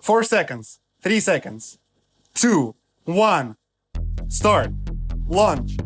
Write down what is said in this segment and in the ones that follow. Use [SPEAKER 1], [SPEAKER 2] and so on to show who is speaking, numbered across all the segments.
[SPEAKER 1] 4 seconds. 3 seconds. 2, 1. Start. Launch.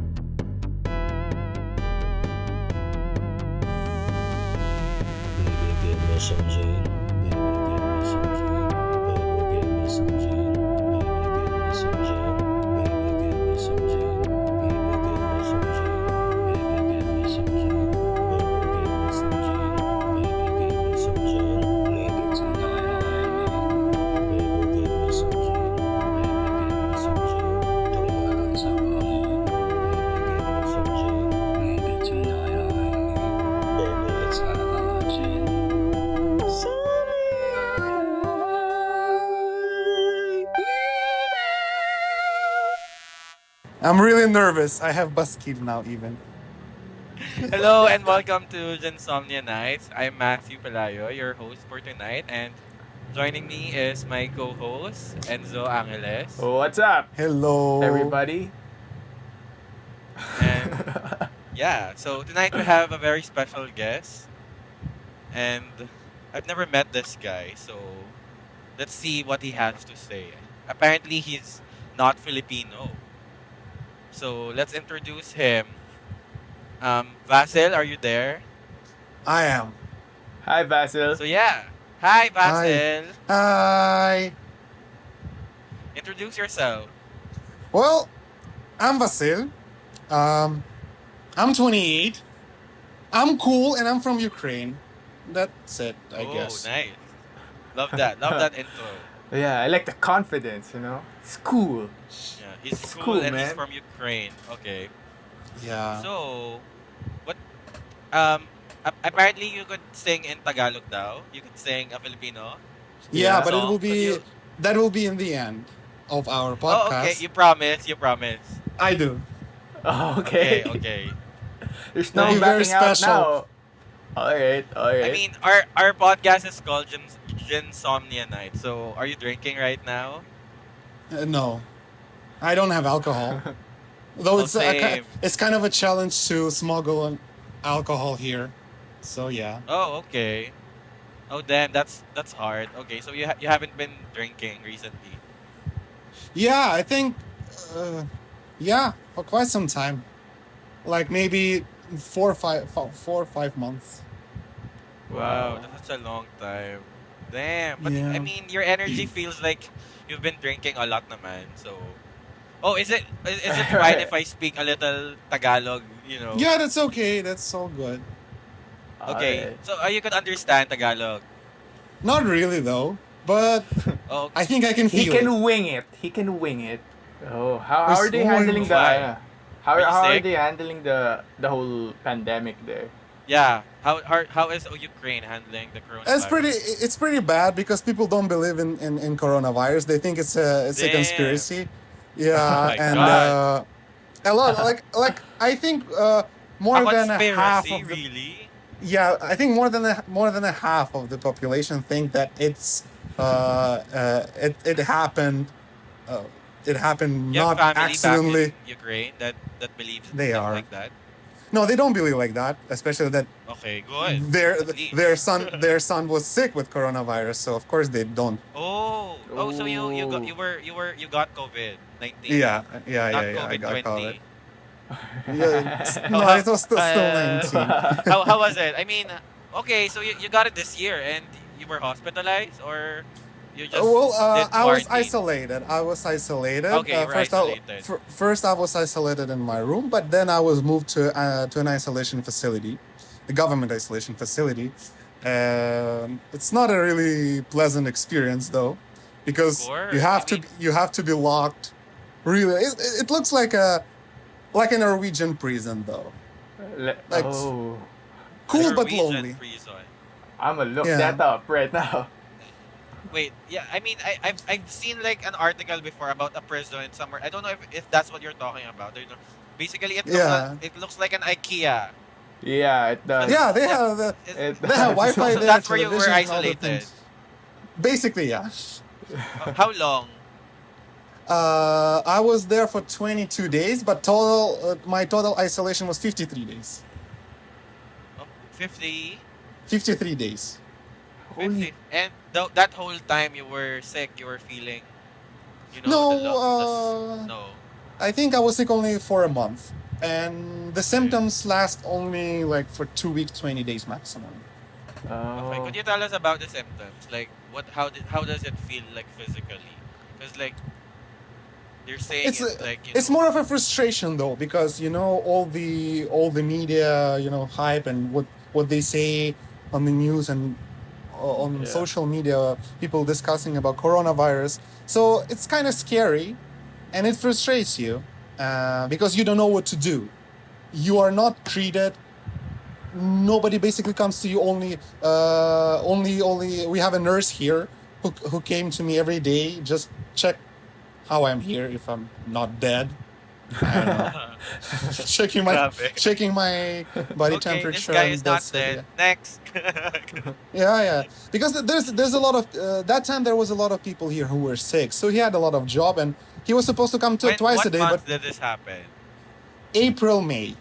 [SPEAKER 1] I'm really nervous. I have buzzkill now even.
[SPEAKER 2] Hello and welcome to Ginsomnia Nights. I'm Matthew Pelayo, your host for tonight, and joining me is my co-host Enzo Angeles.
[SPEAKER 3] What's up,
[SPEAKER 1] Hello.
[SPEAKER 3] everybody?
[SPEAKER 2] And yeah, so tonight we have a very special guest, and I've never met this guy, so let's see what he has to say. Apparently, he's not Filipino, so let's introduce him. Vasil, are you there?
[SPEAKER 1] I am.
[SPEAKER 3] Hi, Basil.
[SPEAKER 2] So yeah, hi
[SPEAKER 1] Hi.
[SPEAKER 2] Vasil.
[SPEAKER 1] Hi.
[SPEAKER 2] Introduce yourself.
[SPEAKER 1] Well, I'm Vasil. Um, I'm 28. I'm cool and I'm from Ukraine. That's it, I
[SPEAKER 2] Oh,
[SPEAKER 1] guess.
[SPEAKER 2] nice. Love that. Love that intro.
[SPEAKER 3] Yeah, I like the confidence, It's cool.
[SPEAKER 2] Yeah, he's
[SPEAKER 3] It's
[SPEAKER 2] cool
[SPEAKER 3] cool,
[SPEAKER 2] and he's
[SPEAKER 3] man.
[SPEAKER 2] from Ukraine. Okay.
[SPEAKER 1] Yeah.
[SPEAKER 2] So, what um apparently you could sing in Tagalog daw. You could sing a Filipino
[SPEAKER 1] Yeah,
[SPEAKER 3] Yeah.
[SPEAKER 1] but it will
[SPEAKER 2] song. Could
[SPEAKER 1] be
[SPEAKER 2] you?
[SPEAKER 1] that will be in the end of our
[SPEAKER 2] Oh, okay.
[SPEAKER 1] podcast.
[SPEAKER 2] You promise. You promise.
[SPEAKER 1] I do.
[SPEAKER 3] Oh,
[SPEAKER 2] Okay,
[SPEAKER 3] okay.
[SPEAKER 2] okay.
[SPEAKER 3] There's
[SPEAKER 1] It'll
[SPEAKER 3] no
[SPEAKER 1] be
[SPEAKER 2] Nice.
[SPEAKER 1] very
[SPEAKER 3] backing out
[SPEAKER 1] special.
[SPEAKER 3] now. Alright,
[SPEAKER 2] I
[SPEAKER 3] alright.
[SPEAKER 2] mean, our podcast is called Ginsomnia Night. So, are you drinking right now?
[SPEAKER 1] No, I don't have alcohol. Though
[SPEAKER 2] Oh, same.
[SPEAKER 1] it's kind of a challenge to smuggle alcohol here. So yeah.
[SPEAKER 2] Oh, okay. Oh, damn. That's hard. Okay, so you haven't been drinking recently.
[SPEAKER 1] Yeah, I think uh, yeah, for quite some time. Like maybe 4 or 5 months.
[SPEAKER 2] Wow,
[SPEAKER 3] Wow.
[SPEAKER 2] that's such a long time. Damn. But I
[SPEAKER 1] Yeah.
[SPEAKER 2] mean, your energy feels like you've been drinking a lot naman. So, oh, is it fine
[SPEAKER 3] Alright.
[SPEAKER 2] if I speak a little Tagalog,
[SPEAKER 1] Yeah, that's okay. That's all good.
[SPEAKER 2] Okay.
[SPEAKER 3] Alright.
[SPEAKER 2] So, you can understand Tagalog.
[SPEAKER 1] Not really though, but
[SPEAKER 2] Oh,
[SPEAKER 1] I think I can
[SPEAKER 3] He
[SPEAKER 1] feel it.
[SPEAKER 3] can wing it. He can wing it. Oh, how are they
[SPEAKER 1] Oh my
[SPEAKER 3] handling
[SPEAKER 1] God.
[SPEAKER 3] the
[SPEAKER 2] why?
[SPEAKER 3] how
[SPEAKER 2] Are you
[SPEAKER 3] how are
[SPEAKER 2] sick?
[SPEAKER 3] they handling the whole pandemic there?
[SPEAKER 2] Yeah. How is Ukraine handling the coronavirus?
[SPEAKER 1] It's pretty bad because people don't believe in coronavirus. They think it's a
[SPEAKER 2] Damn.
[SPEAKER 1] conspiracy.
[SPEAKER 2] Oh
[SPEAKER 1] Yeah,
[SPEAKER 2] my
[SPEAKER 1] and
[SPEAKER 2] God.
[SPEAKER 1] a lot like I think
[SPEAKER 2] A
[SPEAKER 1] more than a half
[SPEAKER 2] conspiracy,
[SPEAKER 1] of the
[SPEAKER 2] really?
[SPEAKER 1] yeah, I think more than a half of the population think that it happened uh, it happened
[SPEAKER 2] You have
[SPEAKER 1] not
[SPEAKER 2] family back in
[SPEAKER 1] accidentally.
[SPEAKER 2] Ukraine that believes in
[SPEAKER 1] They
[SPEAKER 2] stuff
[SPEAKER 1] are.
[SPEAKER 2] like that.
[SPEAKER 1] No, they don't believe like that, especially that
[SPEAKER 2] Okay, good.
[SPEAKER 1] their
[SPEAKER 2] At
[SPEAKER 1] their
[SPEAKER 2] least.
[SPEAKER 1] son their son was sick with coronavirus, so of course they don't.
[SPEAKER 2] Oh, so
[SPEAKER 3] Oh.
[SPEAKER 2] you got COVID-19, not
[SPEAKER 1] Yeah, I got COVID.
[SPEAKER 2] COVID-20.
[SPEAKER 1] Yeah,
[SPEAKER 2] How
[SPEAKER 1] no,
[SPEAKER 2] how
[SPEAKER 1] it was still 19.
[SPEAKER 2] how was it? I mean, okay, so you got it this year and you were hospitalized or you just
[SPEAKER 1] Well,
[SPEAKER 2] did
[SPEAKER 1] I was
[SPEAKER 2] quarantine?
[SPEAKER 1] isolated. I was isolated.
[SPEAKER 2] Okay, you were isolated.
[SPEAKER 1] First I was isolated in my room, but then I was moved to an isolation facility, the government isolation facility. It's not a really pleasant experience though,
[SPEAKER 2] Of
[SPEAKER 1] because
[SPEAKER 2] course. I mean,
[SPEAKER 1] you have to be locked. Really, it looks like a Norwegian prison though. Like
[SPEAKER 3] Oh,
[SPEAKER 2] a
[SPEAKER 1] cool but
[SPEAKER 2] Norwegian
[SPEAKER 1] lonely.
[SPEAKER 2] prison.
[SPEAKER 3] I'm gonna look
[SPEAKER 1] Yeah.
[SPEAKER 3] that up right now.
[SPEAKER 2] Wait, yeah, I mean, I've seen like an article before about a prison somewhere. I don't know if that's what you're talking about. Basically,
[SPEAKER 1] Yeah.
[SPEAKER 2] it looks like an IKEA.
[SPEAKER 3] Yeah, it
[SPEAKER 2] So
[SPEAKER 3] does.
[SPEAKER 1] Yeah,
[SPEAKER 2] is,
[SPEAKER 3] It
[SPEAKER 1] they have
[SPEAKER 3] does.
[SPEAKER 1] Wi-Fi
[SPEAKER 2] so
[SPEAKER 1] there,
[SPEAKER 2] that's where you were
[SPEAKER 1] television, and all the
[SPEAKER 2] isolated.
[SPEAKER 1] things. Basically, yeah.
[SPEAKER 2] How long?
[SPEAKER 1] I was there for 22 days, but my total isolation was 53 days.
[SPEAKER 2] Oh, 50.
[SPEAKER 1] 53 days.
[SPEAKER 3] Holy.
[SPEAKER 2] And that whole time you were sick, you were feeling, the
[SPEAKER 1] No,
[SPEAKER 2] lo- the no.
[SPEAKER 1] I think I was sick only for a month, and the
[SPEAKER 2] Okay.
[SPEAKER 1] symptoms last only like for 2 weeks, 20 days maximum.
[SPEAKER 2] Okay.
[SPEAKER 3] Oh.
[SPEAKER 2] Could you tell us about the symptoms? Like how does it feel like physically? Because like you're saying
[SPEAKER 1] It's
[SPEAKER 2] it's like,
[SPEAKER 1] it's more of a frustration though, because all the media, hype and what they say on the news and on
[SPEAKER 3] Yeah.
[SPEAKER 1] social media, people discussing about coronavirus. So it's kind of scary, and it frustrates you because you don't know what to do. You are not treated. Nobody basically comes to you. Only we have a nurse here who came to me every day, just check how I'm here, if I'm not dead. I don't know. checking my
[SPEAKER 2] Grabe.
[SPEAKER 1] checking my body
[SPEAKER 2] Okay, this
[SPEAKER 1] temperature,
[SPEAKER 2] guy
[SPEAKER 1] and
[SPEAKER 2] is not
[SPEAKER 1] that's it.
[SPEAKER 2] dead.
[SPEAKER 1] Yeah,
[SPEAKER 2] Next.
[SPEAKER 1] yeah. Because there's a lot of that time there was a lot of people here who were sick, so he had a lot of job, and he was supposed to come to twice a
[SPEAKER 2] What
[SPEAKER 1] day, but
[SPEAKER 2] month did this happen?
[SPEAKER 1] April, May,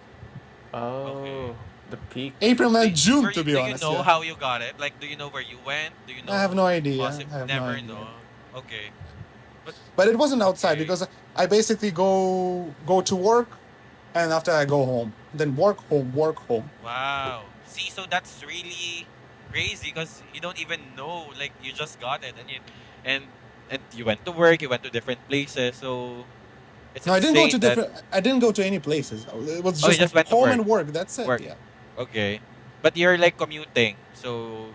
[SPEAKER 2] Okay.
[SPEAKER 3] Oh, the peak.
[SPEAKER 1] April, May, June,
[SPEAKER 2] Were
[SPEAKER 1] to
[SPEAKER 2] you,
[SPEAKER 1] be
[SPEAKER 2] do you
[SPEAKER 1] honest.
[SPEAKER 2] know
[SPEAKER 1] Yeah,
[SPEAKER 2] how you got it? Like, do you know where you went? Do you
[SPEAKER 1] I have no
[SPEAKER 2] know
[SPEAKER 1] idea.
[SPEAKER 2] possible?
[SPEAKER 1] I have no
[SPEAKER 2] Never
[SPEAKER 1] idea.
[SPEAKER 2] know. Okay. But
[SPEAKER 1] But it wasn't outside
[SPEAKER 2] okay.
[SPEAKER 1] because I basically go to work, and after I go home, then work home, work home.
[SPEAKER 2] Wow. See, so that's really crazy because you don't even know. Like, you just got it, and and you went to work. You went to different places. So it's
[SPEAKER 1] No, I didn't go to
[SPEAKER 2] insane that.
[SPEAKER 1] different. I didn't go to any places. It was
[SPEAKER 2] Oh, you
[SPEAKER 1] just
[SPEAKER 2] just went to
[SPEAKER 1] home
[SPEAKER 2] work.
[SPEAKER 1] and work. That's it.
[SPEAKER 2] Work.
[SPEAKER 1] Yeah.
[SPEAKER 2] Okay. But you're like commuting, so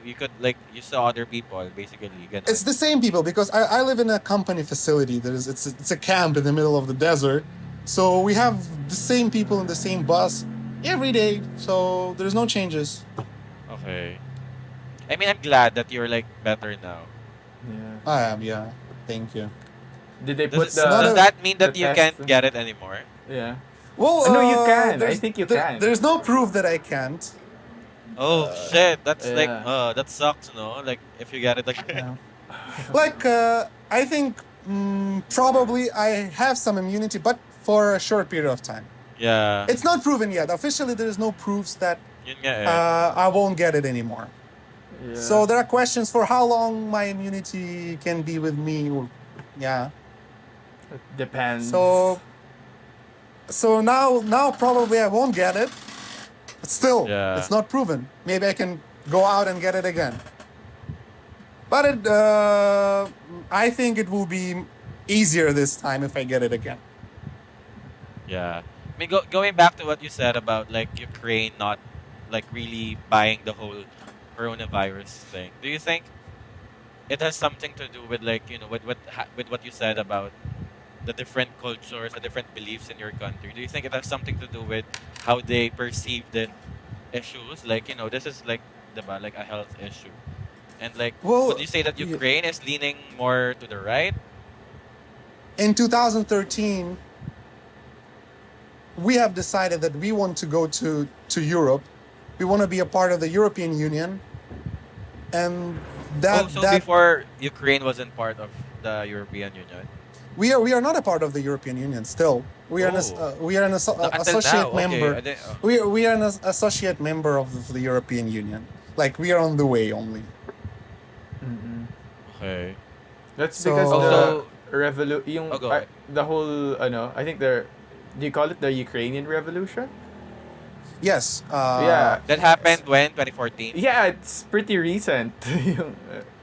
[SPEAKER 2] you could like you saw other people basically.
[SPEAKER 1] It's
[SPEAKER 2] Ganon.
[SPEAKER 1] the same people because I live in a company facility. It's a camp in the middle of the desert, so we have the same people in the same bus every day. So there's no changes.
[SPEAKER 2] Okay. I mean, I'm glad that you're like better now.
[SPEAKER 3] Yeah.
[SPEAKER 1] I am, yeah. Thank you.
[SPEAKER 3] Did they
[SPEAKER 2] Does
[SPEAKER 3] put
[SPEAKER 2] it
[SPEAKER 1] It's not
[SPEAKER 2] does
[SPEAKER 1] a
[SPEAKER 2] that mean
[SPEAKER 3] the
[SPEAKER 2] that you
[SPEAKER 3] test?
[SPEAKER 2] can't get it anymore?
[SPEAKER 3] Yeah.
[SPEAKER 1] well.
[SPEAKER 3] No, you can. I think you can.
[SPEAKER 1] There's no proof that I can't.
[SPEAKER 2] Oh shit, that's like
[SPEAKER 3] Yeah.
[SPEAKER 2] that sucks, no? Like if you get it again.
[SPEAKER 1] Yeah. Like I think probably I have some immunity, but for a short period of time.
[SPEAKER 2] Yeah.
[SPEAKER 1] It's not proven yet. Officially, there is no proofs that
[SPEAKER 2] Yun nga eh.
[SPEAKER 1] I won't get it anymore.
[SPEAKER 3] Yeah.
[SPEAKER 1] So there are questions for how long my immunity can be with me. Yeah.
[SPEAKER 3] It depends.
[SPEAKER 1] So now probably I won't get it. But still,
[SPEAKER 2] Yeah.
[SPEAKER 1] it's not proven. Maybe I can go out and get it again. But I think it will be easier this time if I get it again.
[SPEAKER 2] Yeah. I mean, going back to what you said about like Ukraine not like really buying the whole coronavirus thing. Do you think it has something to do with like with what you said about the different cultures, the different beliefs in your country? Do you think it has something to do with how they perceive the issues? Like this is like like a health issue, and like would
[SPEAKER 1] Well,
[SPEAKER 2] you say that Ukraine is leaning more to the right?
[SPEAKER 1] in 2013, we have decided that we want to go to Europe. We want to be a part of the European Union, and
[SPEAKER 2] So
[SPEAKER 1] that
[SPEAKER 2] before Ukraine wasn't part of the European Union.
[SPEAKER 1] we are not a part of the European Union still. We are
[SPEAKER 2] Oh,
[SPEAKER 1] we are an
[SPEAKER 2] until
[SPEAKER 1] associate
[SPEAKER 2] now. Okay,
[SPEAKER 1] member.
[SPEAKER 2] I didn't, oh.
[SPEAKER 1] We are an associate member of the European Union. Like we are on the way only.
[SPEAKER 3] Mm-mm.
[SPEAKER 2] Okay.
[SPEAKER 3] That's
[SPEAKER 1] So-
[SPEAKER 3] because
[SPEAKER 2] Also-
[SPEAKER 3] yung
[SPEAKER 2] Oh, go ahead.
[SPEAKER 3] the whole I think do you call it the Ukrainian revolution?
[SPEAKER 1] Yes.
[SPEAKER 3] Yeah.
[SPEAKER 2] That happened when 2014.
[SPEAKER 3] Yeah, it's pretty recent. Yung,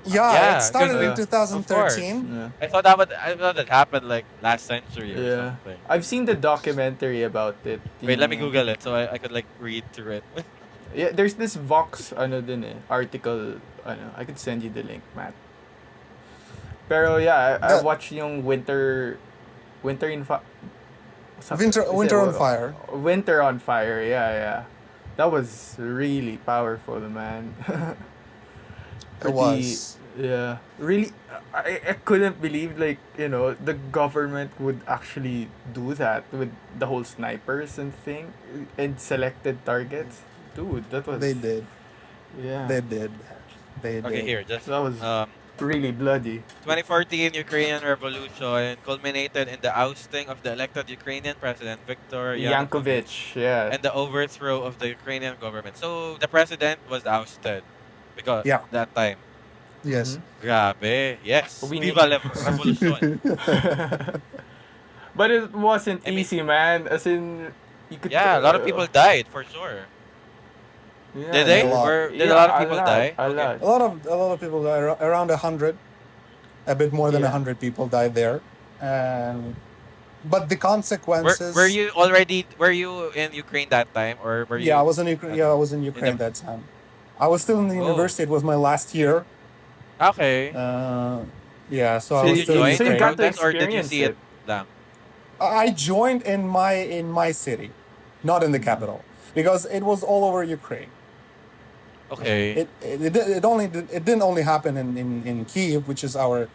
[SPEAKER 2] Yeah,
[SPEAKER 1] It started
[SPEAKER 2] 'cause,
[SPEAKER 1] in 2013.
[SPEAKER 3] yeah.
[SPEAKER 2] I thought that happened like last century or
[SPEAKER 3] Yeah.
[SPEAKER 2] something.
[SPEAKER 3] I've seen the documentary about it.
[SPEAKER 2] Wait, let me
[SPEAKER 3] Yung-
[SPEAKER 2] Google it so I could like read through it.
[SPEAKER 3] Yeah, there's this Vox article I could send you the link, Matt. Pero yeah, I
[SPEAKER 1] The-
[SPEAKER 3] watched yung Winter in Fire.
[SPEAKER 1] Winter on Fire.
[SPEAKER 3] Winter on Fire, yeah. That was really powerful, man.
[SPEAKER 1] It was.
[SPEAKER 3] Yeah. Really, I couldn't believe, like, the government would actually do that with the whole snipers and thing and selected targets. Dude, that was.
[SPEAKER 1] They did.
[SPEAKER 3] Yeah.
[SPEAKER 1] They did. They did.
[SPEAKER 2] Okay, here, just
[SPEAKER 3] That was really bloody.
[SPEAKER 2] 2014 Ukrainian Revolution culminated in the ousting of the elected Ukrainian President Viktor Yanukovych
[SPEAKER 3] Yankovic, yeah.
[SPEAKER 2] and the overthrow of the Ukrainian government. So the president was ousted because
[SPEAKER 1] Yeah.
[SPEAKER 2] that time.
[SPEAKER 1] Yes.
[SPEAKER 2] Grabe. Yes.
[SPEAKER 3] We need.
[SPEAKER 2] Viva Revolution.
[SPEAKER 3] But it wasn't
[SPEAKER 2] I mean,
[SPEAKER 3] easy, man. As in, you could.
[SPEAKER 2] yeah, a lot of people died for sure. Did
[SPEAKER 3] Yeah,
[SPEAKER 1] Yeah, a
[SPEAKER 2] they?
[SPEAKER 3] there.
[SPEAKER 1] lot.
[SPEAKER 2] Did a lot of
[SPEAKER 3] Yeah, a
[SPEAKER 2] people
[SPEAKER 3] lot,
[SPEAKER 2] die?
[SPEAKER 3] a
[SPEAKER 2] Okay.
[SPEAKER 3] lot.
[SPEAKER 1] A lot of people died. Around 100, a bit more than
[SPEAKER 3] Yeah.
[SPEAKER 1] 100 people died there, and but the
[SPEAKER 2] Were
[SPEAKER 1] consequences.
[SPEAKER 2] you already were you in Ukraine that time, or were
[SPEAKER 1] Yeah, I
[SPEAKER 2] you
[SPEAKER 1] was in Ukraine. Yeah, I
[SPEAKER 2] ano,
[SPEAKER 1] was in
[SPEAKER 2] in
[SPEAKER 1] Ukraine
[SPEAKER 2] the
[SPEAKER 1] that time. I was still in the
[SPEAKER 2] oh,
[SPEAKER 1] university. It was my last year.
[SPEAKER 2] okay.
[SPEAKER 1] Uh, yeah, so I
[SPEAKER 3] So
[SPEAKER 2] Did
[SPEAKER 1] was
[SPEAKER 2] you
[SPEAKER 1] still in
[SPEAKER 2] join
[SPEAKER 3] so
[SPEAKER 2] the
[SPEAKER 3] you
[SPEAKER 1] Ukraine.
[SPEAKER 3] got to
[SPEAKER 2] protest or did you
[SPEAKER 3] experience
[SPEAKER 2] see it
[SPEAKER 3] it.
[SPEAKER 2] lang?
[SPEAKER 1] I joined in my city, not in the capital, because it was all over Ukraine.
[SPEAKER 2] Okay.
[SPEAKER 1] It didn't only happen in Kiev, which is our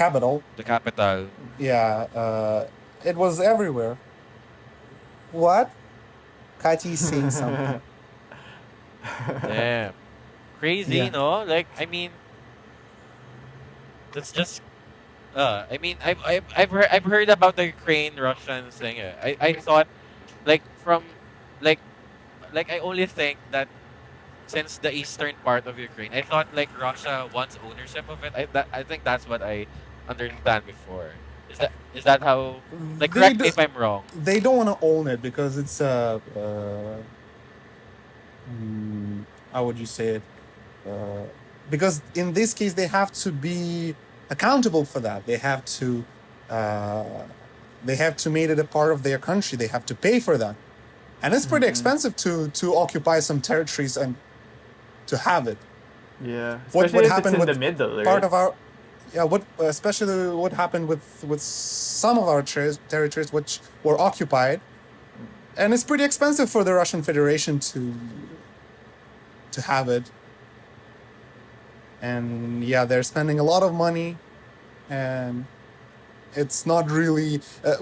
[SPEAKER 1] capital.
[SPEAKER 2] The capital.
[SPEAKER 1] Yeah, it was everywhere. What? Kati is saying something.
[SPEAKER 2] Damn. Crazy,
[SPEAKER 1] Yeah.
[SPEAKER 2] no? Like I mean, that's just I mean I've heard about the Ukraine Russian thing. I thought like from like I only think that since the eastern part of Ukraine, I thought like Russia wants ownership of it. I think that's what I understand before. Is that how? Like,
[SPEAKER 1] They
[SPEAKER 2] correct me
[SPEAKER 1] do.
[SPEAKER 2] if I'm wrong.
[SPEAKER 1] They don't want to own it because it's how would you say it? Uh, because in this case they have to be accountable for that. Uh, they have to make it a part of their country. They have to pay for that, and it's pretty expensive to occupy some territories and to have it.
[SPEAKER 3] Yeah,
[SPEAKER 1] What
[SPEAKER 3] especially if it's
[SPEAKER 1] happened
[SPEAKER 3] in
[SPEAKER 1] with
[SPEAKER 3] the middle,
[SPEAKER 1] part
[SPEAKER 3] right?
[SPEAKER 1] of our yeah what especially what happened with some of our territories which were occupied, and it's pretty expensive for the Russian Federation to have it. And yeah, they're spending a lot of money, and it's not really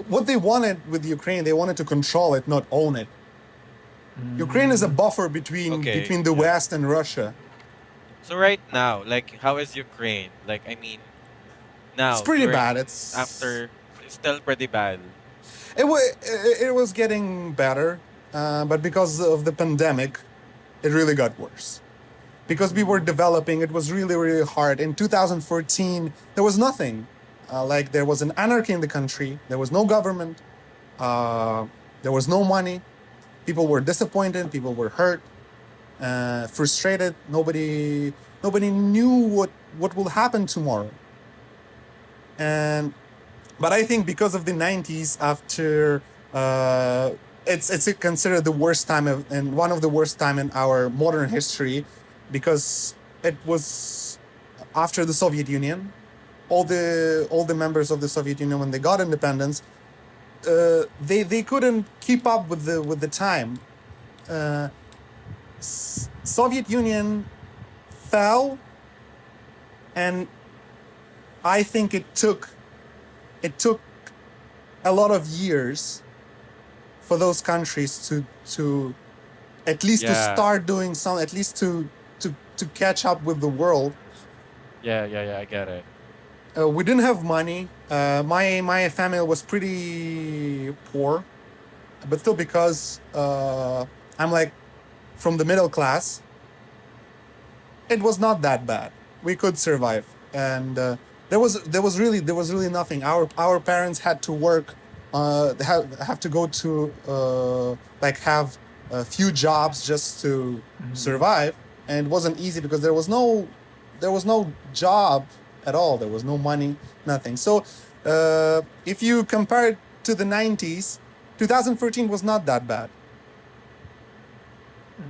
[SPEAKER 1] what they wanted with Ukraine. They wanted to control it, not own it. Ukraine is a buffer
[SPEAKER 2] Okay,
[SPEAKER 1] between the
[SPEAKER 2] yeah.
[SPEAKER 1] West and Russia.
[SPEAKER 2] So right now, like, how is Ukraine? Like, I mean,
[SPEAKER 1] It's
[SPEAKER 2] now
[SPEAKER 1] pretty
[SPEAKER 2] during
[SPEAKER 1] bad.
[SPEAKER 2] it's still pretty bad.
[SPEAKER 1] It was getting better, but because of the pandemic, it really got worse. Because we were developing, it was really, really hard. In 2014, there was nothing. Like there was an anarchy in the country. There was no government. Uh, there was no money. People were disappointed. People were hurt, frustrated. Nobody knew what will happen tomorrow. And but I think because of the 90s, after it's considered the worst time and one of the worst time in our modern history, because it was after the Soviet Union. All the members of the Soviet Union, when they got independence, they couldn't keep up with the time. Uh, Soviet Union fell, and I think it took a lot of years for those countries to at least to
[SPEAKER 2] Yeah,
[SPEAKER 1] start doing some, at least to catch up with the world.
[SPEAKER 2] yeah. I get it.
[SPEAKER 1] We didn't have money. My family was pretty poor, but still because I'm like from the middle class, it was not that bad. We could survive, and there was really nothing. Our parents had to work, have to go to like have a few jobs just to survive, and it wasn't easy because there was no job at all. There was no money, nothing. So if you compare it to the 90s, 2014 was not that bad.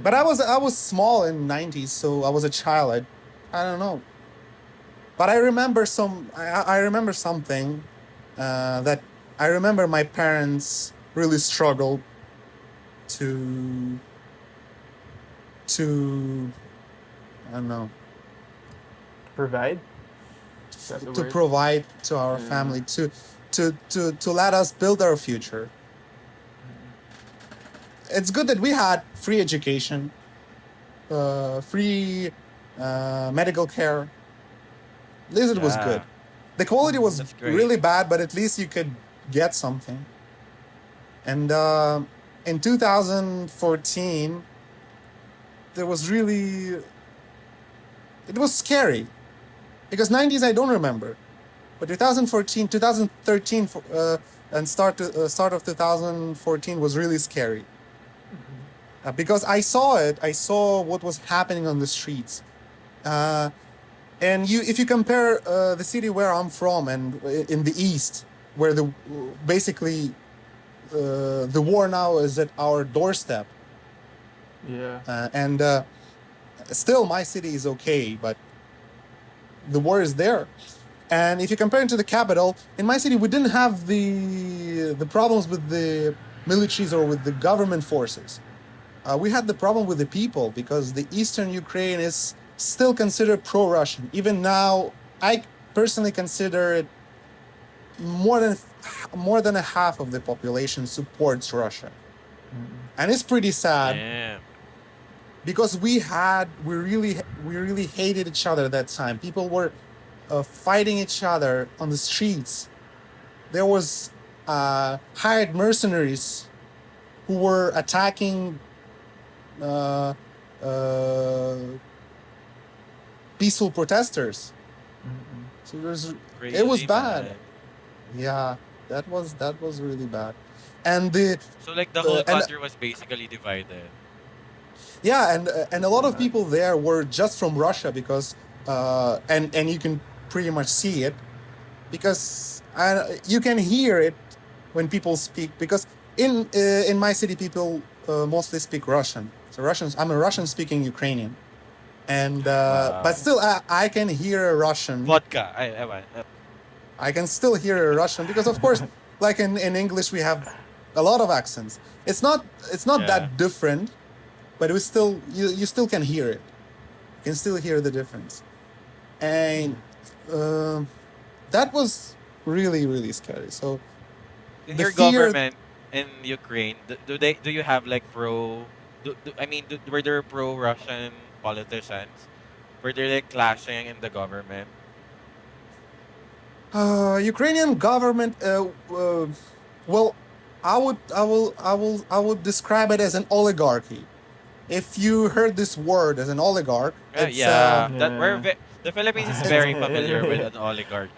[SPEAKER 1] But I was small in 90s, so I was a child. I don't know. But I remember something that I remember my parents really struggled to to I don't know,
[SPEAKER 3] Provide. Is that the
[SPEAKER 1] to
[SPEAKER 3] word?
[SPEAKER 1] provide to our
[SPEAKER 3] Yeah.
[SPEAKER 1] family, to let us build our future. It's good that we had free education, free medical care. At least it was good.
[SPEAKER 2] Yeah,
[SPEAKER 1] The quality was
[SPEAKER 2] that's great.
[SPEAKER 1] really bad, but at least you could get something. And in 2014, there was really, it was scary. Because 90s I don't remember, but 2014, 2013, and start of 2014 was really scary. Because I saw it. I saw what was happening on the streets. Uh, and if you compare the city where I'm from and in the east, where basically the war now is at our doorstep,
[SPEAKER 3] Yeah.
[SPEAKER 1] and still my city is okay, but the war is there. And if you compare it to the capital, in my city we didn't have the problems with the militaries or with the government forces. We had the problem with the people because the eastern Ukraine is still considered pro-Russian. Even now, I personally consider it more than a half of the population supports Russia, and it's pretty sad
[SPEAKER 2] Damn.
[SPEAKER 1] because we really hated each other that time. People were fighting each other on the streets. There was hired mercenaries who were attacking uh, uh, peaceful protesters. So it was
[SPEAKER 2] Crazy,
[SPEAKER 1] bad.
[SPEAKER 2] man.
[SPEAKER 1] Yeah, that was really bad. And the
[SPEAKER 2] So like the whole
[SPEAKER 1] and
[SPEAKER 2] country was basically divided.
[SPEAKER 1] yeah, and a lot of people there were just from Russia because and you can pretty much see it because you can hear it when people speak because in my city people mostly speak Russian. So I'm a Russian speaking Ukrainian, and but
[SPEAKER 2] Wow.
[SPEAKER 1] still I can hear a Russian.
[SPEAKER 2] Vodka.
[SPEAKER 1] I can still hear a Russian because of course, like in English we have a lot of accents. It's not
[SPEAKER 2] Yeah.
[SPEAKER 1] that different, but we still you still can hear it. You can still hear the difference, and uh, that was really scary. So
[SPEAKER 2] In
[SPEAKER 1] the
[SPEAKER 2] your
[SPEAKER 1] fear.
[SPEAKER 2] government in Ukraine, do you have like were there pro Russian politicians? Were there like clashing in the government?
[SPEAKER 1] Ukrainian government. Well, I would describe it as an oligarchy. If you heard this word as an oligarch, it's
[SPEAKER 2] Yeah,
[SPEAKER 3] Yeah.
[SPEAKER 2] the Philippines is
[SPEAKER 1] it's
[SPEAKER 2] very familiar with an oligarchy.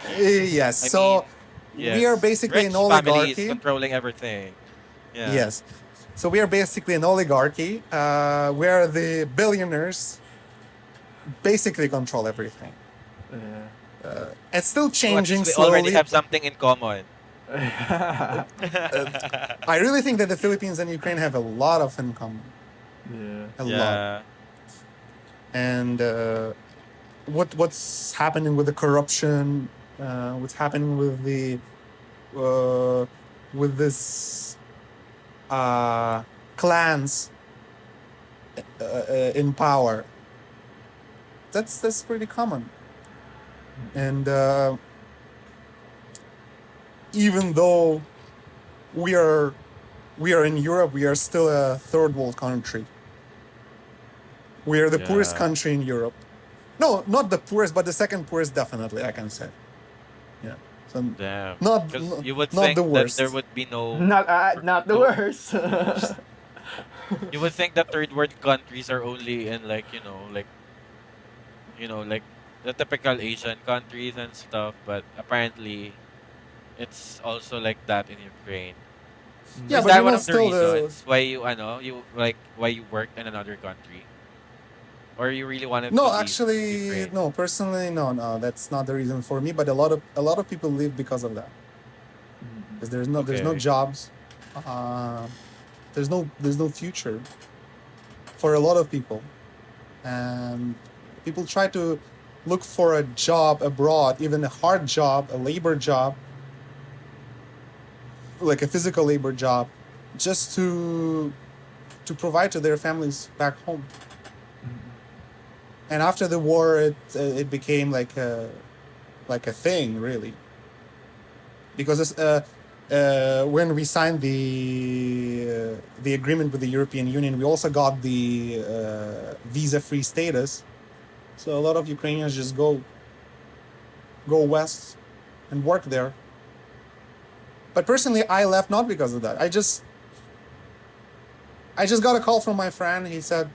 [SPEAKER 1] yes.
[SPEAKER 2] I mean,
[SPEAKER 1] So we are
[SPEAKER 2] yes,
[SPEAKER 1] basically an
[SPEAKER 2] rich families
[SPEAKER 1] oligarchy.
[SPEAKER 2] controlling everything. Yeah.
[SPEAKER 1] Yes. So we are basically an oligarchy where the billionaires basically control everything.
[SPEAKER 3] Yeah.
[SPEAKER 1] It's still
[SPEAKER 2] So at least
[SPEAKER 1] changing
[SPEAKER 2] we already
[SPEAKER 1] slowly.
[SPEAKER 2] have something in common.
[SPEAKER 1] I really think that the Philippines and Ukraine have a lot of in common.
[SPEAKER 3] Yeah.
[SPEAKER 1] A lot.
[SPEAKER 2] Yeah.
[SPEAKER 1] And what's happening with the corruption, what's happening uh, with this clans in power. That's pretty common. And even though we are in Europe, we are still a third world country. We are the poorest
[SPEAKER 2] Yeah.
[SPEAKER 1] country in Europe. No, not the poorest, but the second poorest, definitely, I can say. Yeah. So
[SPEAKER 2] Damn.
[SPEAKER 1] not
[SPEAKER 2] Because
[SPEAKER 1] not,
[SPEAKER 2] you would
[SPEAKER 1] not
[SPEAKER 2] think
[SPEAKER 1] the
[SPEAKER 2] that there
[SPEAKER 1] worst.
[SPEAKER 2] would be
[SPEAKER 3] Not the
[SPEAKER 2] no
[SPEAKER 3] worst.
[SPEAKER 2] you would think that third world countries are only in like, like the typical Asian countries and stuff, but apparently it's also like that in Ukraine.
[SPEAKER 1] Yeah,
[SPEAKER 2] Is
[SPEAKER 1] but
[SPEAKER 3] Mm.
[SPEAKER 2] that
[SPEAKER 1] you
[SPEAKER 2] one
[SPEAKER 1] know,
[SPEAKER 2] of the
[SPEAKER 1] still the
[SPEAKER 2] reasons why why you worked in another country? Or you really wanted to
[SPEAKER 1] no,
[SPEAKER 2] leave
[SPEAKER 1] actually,
[SPEAKER 2] Ukraine?
[SPEAKER 1] no. Personally, no. That's not the reason for me. But a lot of people leave because of that. Because there's no
[SPEAKER 2] Okay.
[SPEAKER 1] jobs. There's no future for a lot of people, and people try to look for a job abroad, even a hard job, a labor job, like a physical labor job, just to provide to their families back home. And after the war, it became like a thing, really, because when we signed the agreement with the European Union, we also got the visa-free status. So a lot of Ukrainians just go west and work there. But personally, I left not because of that. I just got a call from my friend. He said,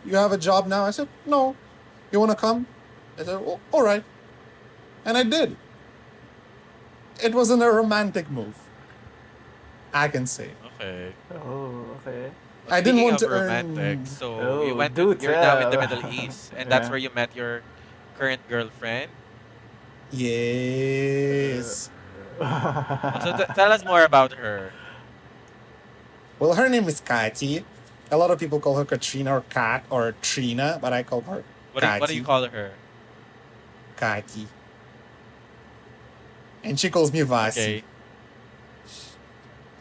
[SPEAKER 1] "You have a job now?" I said, "No. You want to come?" I said, well, all right. And I did. It wasn't a romantic move, I can say.
[SPEAKER 2] Okay.
[SPEAKER 3] Oh, okay.
[SPEAKER 2] Well,
[SPEAKER 1] I didn't
[SPEAKER 2] speaking
[SPEAKER 1] want
[SPEAKER 2] of
[SPEAKER 1] to
[SPEAKER 2] romantic,
[SPEAKER 1] earn.
[SPEAKER 2] so
[SPEAKER 3] Oh, dude,
[SPEAKER 2] you're now in the Middle
[SPEAKER 3] yeah.
[SPEAKER 2] East, and that's
[SPEAKER 3] Yeah.
[SPEAKER 2] where you met your current girlfriend.
[SPEAKER 1] Yes.
[SPEAKER 2] Oh, so tell us more about her.
[SPEAKER 1] Well, her name is Kati. A lot of people call her Katrina or Kat or Trina, but I call her
[SPEAKER 2] What do you
[SPEAKER 1] Kati.
[SPEAKER 2] call her?
[SPEAKER 1] Kati. And she calls me Vasy.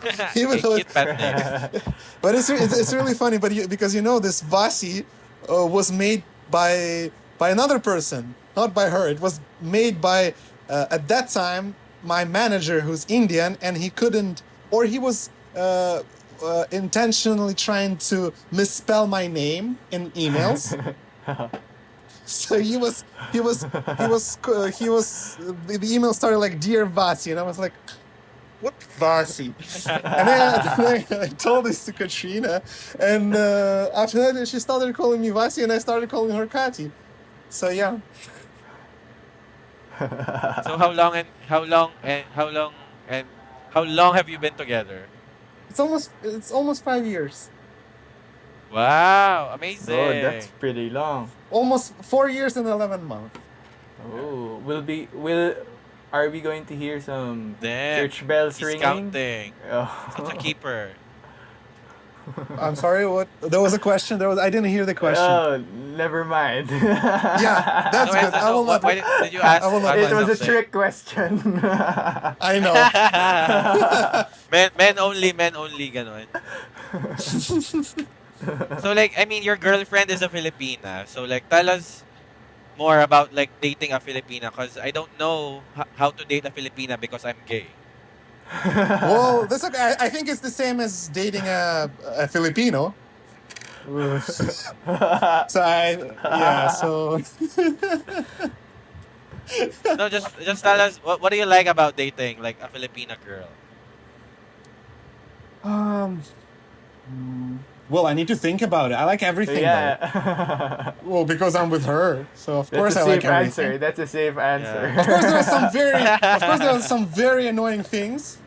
[SPEAKER 2] Okay.
[SPEAKER 1] Even
[SPEAKER 2] Okay,
[SPEAKER 1] though
[SPEAKER 2] cute pet name.
[SPEAKER 1] but it's really funny, but because this Vasi was made by another person, not by her. It was made by at that time my manager who's Indian, and he couldn't, or he was intentionally trying to misspell my name in emails. So the email started like Dear Vasi, and I was like, what Vasi? And then I told this to Katrina, and after that she started calling me Vasi, and I started calling her Kati. So yeah,
[SPEAKER 2] So how long have you been together?
[SPEAKER 1] it's almost 5 years,
[SPEAKER 2] Wow,
[SPEAKER 3] Oh, that's
[SPEAKER 2] amazing.
[SPEAKER 3] pretty long.
[SPEAKER 1] almost 4 years and 11 months.
[SPEAKER 3] Oh, will are we going to hear some
[SPEAKER 2] Damn,
[SPEAKER 3] church bells
[SPEAKER 2] he's
[SPEAKER 3] ringing?
[SPEAKER 2] counting. Such a
[SPEAKER 3] Oh.
[SPEAKER 2] keeper.
[SPEAKER 1] I'm sorry, what? There was a question. I didn't hear the question.
[SPEAKER 3] Oh, never mind.
[SPEAKER 1] Yeah,
[SPEAKER 2] No,
[SPEAKER 1] that's good. I
[SPEAKER 2] no.
[SPEAKER 1] will not.
[SPEAKER 2] Why did you
[SPEAKER 1] I
[SPEAKER 2] ask
[SPEAKER 1] will not
[SPEAKER 3] It
[SPEAKER 2] Vasi
[SPEAKER 1] mind.
[SPEAKER 3] was a
[SPEAKER 2] something?
[SPEAKER 3] trick question.
[SPEAKER 1] I know.
[SPEAKER 2] Men only, ganon. So like, I mean, your girlfriend is a Filipina. So like, tell us more about like dating a Filipina, cause I don't know how to date a Filipina because I'm gay.
[SPEAKER 1] Well, that's okay. I think it's the same as dating a Filipino. So yeah. So
[SPEAKER 2] No, just tell us what do you like about dating like a Filipina girl?
[SPEAKER 1] um. Well, I need to think about it. I like everything though.
[SPEAKER 3] Yeah.
[SPEAKER 1] Well, because I'm with her, so of
[SPEAKER 3] That's
[SPEAKER 1] course
[SPEAKER 3] a
[SPEAKER 1] I like
[SPEAKER 3] safe
[SPEAKER 1] everything.
[SPEAKER 3] answer. That's a safe
[SPEAKER 2] Yeah.
[SPEAKER 1] Of course,
[SPEAKER 3] answer.
[SPEAKER 1] there are some very annoying things.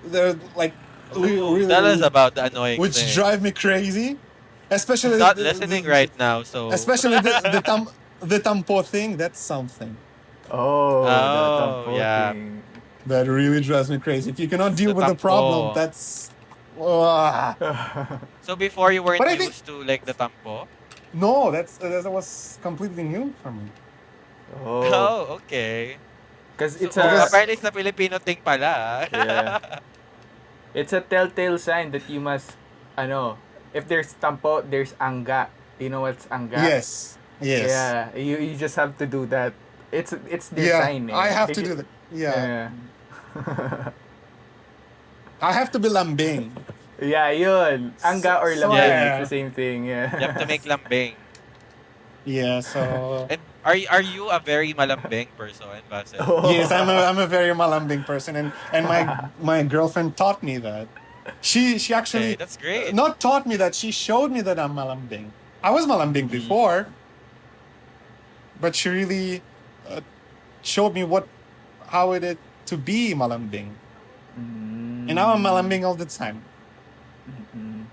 [SPEAKER 1] They're like
[SPEAKER 2] Ooh, tell us
[SPEAKER 1] really,
[SPEAKER 2] about the annoying
[SPEAKER 1] which
[SPEAKER 2] thing.
[SPEAKER 1] drive me crazy.
[SPEAKER 2] He's
[SPEAKER 1] Especially
[SPEAKER 2] not listening right now, so.
[SPEAKER 1] especially the tampo thing. That's something
[SPEAKER 3] Oh, the
[SPEAKER 2] Oh
[SPEAKER 3] tampo
[SPEAKER 2] yeah,
[SPEAKER 3] thing.
[SPEAKER 1] that really drives me crazy. If you cannot deal
[SPEAKER 2] the
[SPEAKER 1] with the problem,
[SPEAKER 2] tampo.
[SPEAKER 1] that's. Ah.
[SPEAKER 2] So before you weren't
[SPEAKER 1] But I think
[SPEAKER 2] used to like the tampo.
[SPEAKER 1] no, that was completely new for me.
[SPEAKER 3] Oh,
[SPEAKER 2] Oh, okay.
[SPEAKER 3] because
[SPEAKER 2] So
[SPEAKER 3] it's
[SPEAKER 2] oh,
[SPEAKER 3] a
[SPEAKER 1] Because
[SPEAKER 2] apparently it's a Filipino thing pala.
[SPEAKER 3] yeah, it's a telltale sign that you must, ano, if there's tampo, there's anga. You know what's anga?
[SPEAKER 1] yes, yes,
[SPEAKER 3] Yeah, you just have to do that. It's their
[SPEAKER 1] yeah,
[SPEAKER 3] sign
[SPEAKER 1] I
[SPEAKER 3] eh.
[SPEAKER 1] have to do that. Yeah,
[SPEAKER 3] Yeah.
[SPEAKER 1] I have to be lambing.
[SPEAKER 3] Yeah, yun. Anga or
[SPEAKER 1] So
[SPEAKER 3] lambing,
[SPEAKER 2] Yeah,
[SPEAKER 3] it's the
[SPEAKER 1] yeah,
[SPEAKER 3] same thing.
[SPEAKER 2] you have to
[SPEAKER 3] Yeah.
[SPEAKER 2] make lambing.
[SPEAKER 1] yeah. So
[SPEAKER 2] And are you a very malambing person, Basil?
[SPEAKER 1] yes,
[SPEAKER 3] Oh.
[SPEAKER 1] I'm a very malambing person, and my girlfriend taught me that. She
[SPEAKER 2] Okay,
[SPEAKER 1] actually
[SPEAKER 2] that's great.
[SPEAKER 1] not taught me that. She showed me that I'm malambing. I was malambing
[SPEAKER 3] Mm.
[SPEAKER 1] before, but she really uh, showed me how it is to be malambing, and now I'm malambing all the time.
[SPEAKER 3] Mm.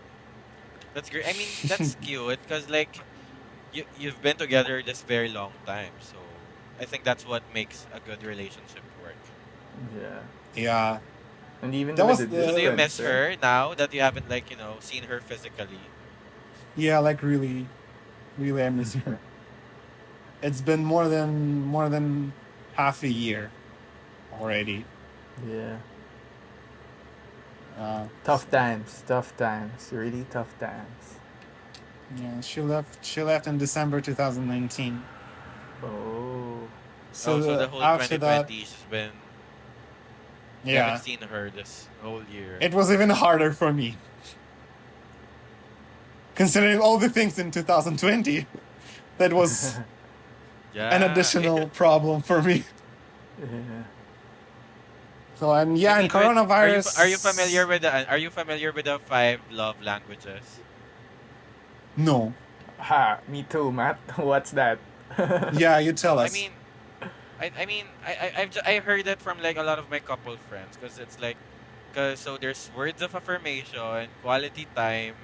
[SPEAKER 2] That's great. I mean, that's cute because like you've been together this very long time, so I think that's what makes a good relationship work.
[SPEAKER 3] Yeah.
[SPEAKER 1] Yeah,
[SPEAKER 3] And even
[SPEAKER 1] that
[SPEAKER 3] with
[SPEAKER 1] was
[SPEAKER 3] the
[SPEAKER 2] So do you
[SPEAKER 3] distance,
[SPEAKER 2] miss
[SPEAKER 3] eh?
[SPEAKER 2] her now that you haven't like seen her physically?
[SPEAKER 1] yeah, like really, really, I miss her. It's been more than half a year already.
[SPEAKER 3] Yeah.
[SPEAKER 1] Uh,
[SPEAKER 3] Tough times, really tough times.
[SPEAKER 1] yeah, she left. She left in December 2019.
[SPEAKER 3] Oh.
[SPEAKER 1] So
[SPEAKER 2] Oh, so the whole
[SPEAKER 1] after that,
[SPEAKER 2] 2020 has been you haven't
[SPEAKER 1] yeah,
[SPEAKER 2] seen her this whole year.
[SPEAKER 1] it was even harder for me, considering all the things in 2020. That was an
[SPEAKER 2] Yeah.
[SPEAKER 1] additional problem for me.
[SPEAKER 3] Yeah.
[SPEAKER 1] So and
[SPEAKER 2] I
[SPEAKER 1] yeah, and
[SPEAKER 2] mean, are you familiar
[SPEAKER 1] coronavirus.
[SPEAKER 2] with the five love languages?
[SPEAKER 1] No,
[SPEAKER 3] Ha, me too, Matt. What's that?
[SPEAKER 1] Yeah, you tell
[SPEAKER 2] I
[SPEAKER 1] us.
[SPEAKER 2] mean, I heard it from like a lot of my couple friends because it's like, cause so there's words of affirmation, quality time,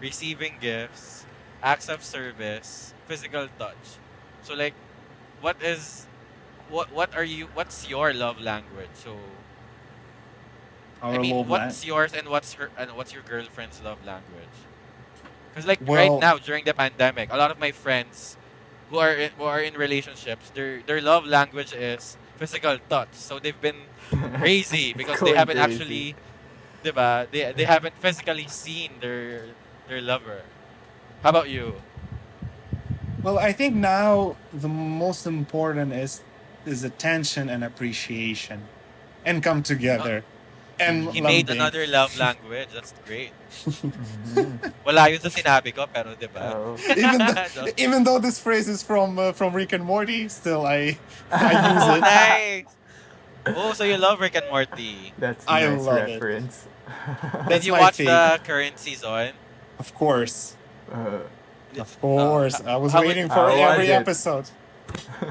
[SPEAKER 2] receiving gifts, acts of service, physical touch. So like, what is what are you? What's your love language? So I
[SPEAKER 1] Our
[SPEAKER 2] mean,
[SPEAKER 1] love land.
[SPEAKER 2] what's yours and what's your girlfriend's love language? Because like right
[SPEAKER 1] Well,
[SPEAKER 2] now during the pandemic, a lot of my friends who are in relationships, their love language is physical touch. So they've been crazy because they
[SPEAKER 3] Going
[SPEAKER 2] haven't
[SPEAKER 3] crazy.
[SPEAKER 2] actually, diba? They haven't physically seen their lover. How about you?
[SPEAKER 1] well, I think now the most important is attention and appreciation, and come
[SPEAKER 2] Oh,
[SPEAKER 1] together and
[SPEAKER 2] he
[SPEAKER 3] Mm-hmm.
[SPEAKER 2] made
[SPEAKER 1] lambing.
[SPEAKER 2] another love language. That's great.
[SPEAKER 3] Mm-hmm.
[SPEAKER 2] Wala yun sa sinabi ko, pero 'di ba?
[SPEAKER 3] Oh.
[SPEAKER 1] even though,
[SPEAKER 2] Joke.
[SPEAKER 1] even though this phrase is from Rick and Morty, still I use
[SPEAKER 2] Oh,
[SPEAKER 1] it.
[SPEAKER 2] nice. Oh, so you love Rick and Morty.
[SPEAKER 3] That's a
[SPEAKER 1] I
[SPEAKER 3] nice
[SPEAKER 1] love it.
[SPEAKER 3] reference.
[SPEAKER 2] Did
[SPEAKER 1] That's
[SPEAKER 2] you
[SPEAKER 1] my
[SPEAKER 2] watch
[SPEAKER 1] fave.
[SPEAKER 2] the current season?
[SPEAKER 1] Of course,
[SPEAKER 3] uh,
[SPEAKER 1] of course. I was
[SPEAKER 2] How would
[SPEAKER 1] waiting for
[SPEAKER 3] how was
[SPEAKER 1] every
[SPEAKER 3] it?
[SPEAKER 1] episode.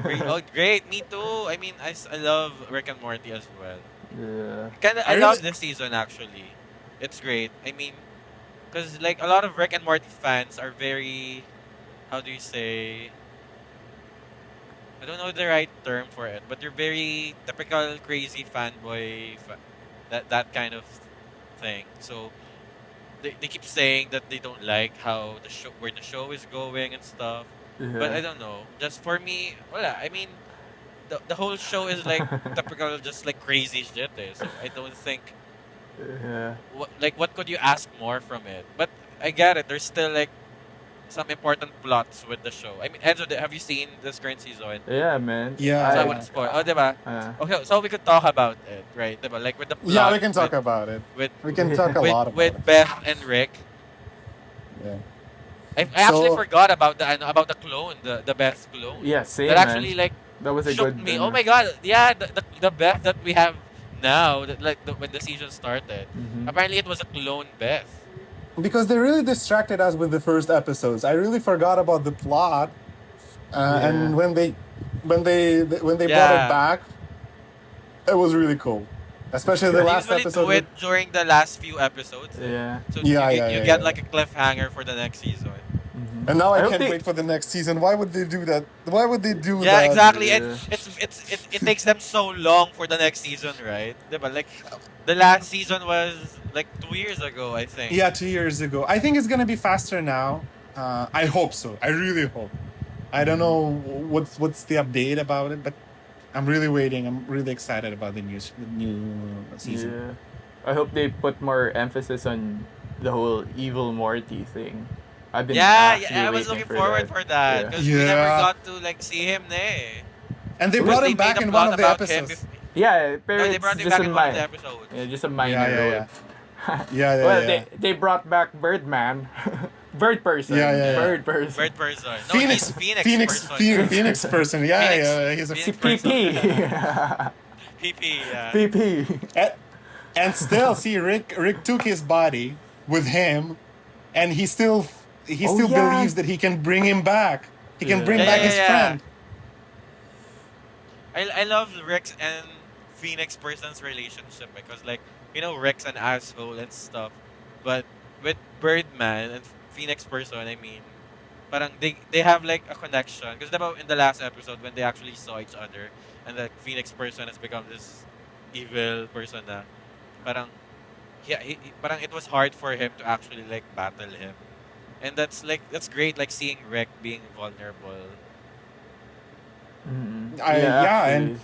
[SPEAKER 2] great? Oh, great. Me too. I mean, I love Rick and Morty as well.
[SPEAKER 3] Yeah.
[SPEAKER 1] I
[SPEAKER 2] I
[SPEAKER 1] really
[SPEAKER 2] love this season actually. It's great. I mean, because like a lot of Rick and Morty fans are very, how do you say? I don't know the right term for it, but they're very typical crazy fanboy, that kind of thing. So they keep saying that they don't like how the show where the show is going and stuff. But
[SPEAKER 3] Yeah.
[SPEAKER 2] I don't know. Just for me, well, I mean, the whole show is like typical, just like crazy shit. So I don't think
[SPEAKER 3] Yeah.
[SPEAKER 2] what could you ask more from it? But I get it. There's still like some important plots with the show. I mean, Enzo, have you seen this current season?
[SPEAKER 3] Yeah, man.
[SPEAKER 2] So I
[SPEAKER 3] I
[SPEAKER 2] wouldn't
[SPEAKER 1] yeah,
[SPEAKER 2] spoil. Oh, diba? Okay, so we could talk about it, right? Diba? Like with the
[SPEAKER 1] yeah.
[SPEAKER 2] plot
[SPEAKER 1] We can talk about it.
[SPEAKER 2] with
[SPEAKER 1] We can talk a lot about it.
[SPEAKER 2] with Beth and Rick.
[SPEAKER 1] Yeah.
[SPEAKER 2] I actually
[SPEAKER 1] So
[SPEAKER 2] forgot about about the clone, the Beth clone.
[SPEAKER 3] yeah,
[SPEAKER 2] That
[SPEAKER 3] same man.
[SPEAKER 2] actually like
[SPEAKER 3] That was a
[SPEAKER 2] shook
[SPEAKER 3] good
[SPEAKER 2] me. Oh my god! Yeah, the Beth that we have now, that, like when the season started,
[SPEAKER 3] mm-hmm.
[SPEAKER 2] apparently it was a clone Beth.
[SPEAKER 1] because they really distracted us with the first episodes, I really forgot about the plot.
[SPEAKER 3] Yeah.
[SPEAKER 1] And when they brought it
[SPEAKER 2] Yeah.
[SPEAKER 1] back, it was really cool, especially the
[SPEAKER 2] They
[SPEAKER 1] last
[SPEAKER 2] usually
[SPEAKER 1] episode
[SPEAKER 2] do
[SPEAKER 1] with.
[SPEAKER 2] it during the last few episodes.
[SPEAKER 3] Yeah.
[SPEAKER 2] So
[SPEAKER 1] Yeah, yeah,
[SPEAKER 2] you
[SPEAKER 1] yeah,
[SPEAKER 2] get
[SPEAKER 1] yeah.
[SPEAKER 2] like a cliffhanger for the next season.
[SPEAKER 3] Mm-hmm.
[SPEAKER 1] And now
[SPEAKER 3] I
[SPEAKER 1] I
[SPEAKER 3] hope
[SPEAKER 1] can't
[SPEAKER 3] they.
[SPEAKER 1] wait for the next season. Why would they do that? Why would they do
[SPEAKER 2] Yeah,
[SPEAKER 1] that?
[SPEAKER 2] exactly. And
[SPEAKER 3] Yeah.
[SPEAKER 2] it takes them so long for the next season, right? But like the last season was like 2 years ago, I think.
[SPEAKER 1] Yeah, 2 years ago. I think it's gonna be faster now. I hope so. I really hope. I don't
[SPEAKER 3] Mm-hmm.
[SPEAKER 1] know what's the update about it, but I'm really waiting. I'm really excited about the new season.
[SPEAKER 3] Yeah. I hope they put more emphasis on the whole evil Morty thing. I've been
[SPEAKER 2] Yeah,
[SPEAKER 3] actually
[SPEAKER 2] yeah, I was
[SPEAKER 3] waiting
[SPEAKER 2] looking
[SPEAKER 3] for
[SPEAKER 2] forward
[SPEAKER 3] that.
[SPEAKER 2] for that
[SPEAKER 3] Yeah.
[SPEAKER 2] because we never
[SPEAKER 1] Yeah,
[SPEAKER 2] got to like see him there.
[SPEAKER 1] and they
[SPEAKER 2] Because
[SPEAKER 1] brought
[SPEAKER 3] We,
[SPEAKER 2] they
[SPEAKER 1] him
[SPEAKER 2] made
[SPEAKER 1] back
[SPEAKER 2] a
[SPEAKER 1] in one
[SPEAKER 2] plot
[SPEAKER 1] of the
[SPEAKER 2] about him.
[SPEAKER 1] episodes.
[SPEAKER 3] yeah, but
[SPEAKER 2] No, they
[SPEAKER 3] it's
[SPEAKER 2] brought him
[SPEAKER 3] just
[SPEAKER 2] back
[SPEAKER 3] a
[SPEAKER 2] in one of the
[SPEAKER 3] minor,
[SPEAKER 2] episodes.
[SPEAKER 3] yeah, just a
[SPEAKER 1] Yeah,
[SPEAKER 3] minor
[SPEAKER 1] yeah,
[SPEAKER 3] role.
[SPEAKER 1] yeah, yeah, yeah,
[SPEAKER 3] Well,
[SPEAKER 1] yeah,
[SPEAKER 3] they brought back Birdman, Bird
[SPEAKER 1] yeah,
[SPEAKER 3] person,
[SPEAKER 1] yeah, yeah.
[SPEAKER 3] bird person,
[SPEAKER 2] Bird person. No, he's
[SPEAKER 1] Phoenix,
[SPEAKER 2] Phoenix
[SPEAKER 1] Phoenix,
[SPEAKER 2] person.
[SPEAKER 1] Phoenix,
[SPEAKER 3] Phoenix
[SPEAKER 1] Phoenix
[SPEAKER 3] person,
[SPEAKER 1] person. Yeah,
[SPEAKER 2] Phoenix
[SPEAKER 1] yeah. He's a
[SPEAKER 2] Phoenix person.
[SPEAKER 3] PP,
[SPEAKER 2] PP, yeah.
[SPEAKER 3] PP.
[SPEAKER 1] and, and still see Rick took his body with him, and he
[SPEAKER 3] Oh
[SPEAKER 1] still
[SPEAKER 3] yeah,
[SPEAKER 1] believes that he can bring him back. He can
[SPEAKER 2] Yeah,
[SPEAKER 1] bring
[SPEAKER 3] yeah.
[SPEAKER 1] back
[SPEAKER 2] yeah,
[SPEAKER 1] his
[SPEAKER 2] yeah.
[SPEAKER 1] friend.
[SPEAKER 2] I love Rex and Phoenix person's relationship because like Rex an asshole and stuff, but with Birdman and Phoenix person, I mean, parang they have like a connection because in the last episode when they actually saw each other and the Phoenix person has become this evil person na parang yeah parang it was hard for him to actually like battle him, and that's great, like seeing Rick being vulnerable.
[SPEAKER 3] Mm-mm.
[SPEAKER 1] I
[SPEAKER 3] Yeah,
[SPEAKER 1] Yeah,
[SPEAKER 3] actually.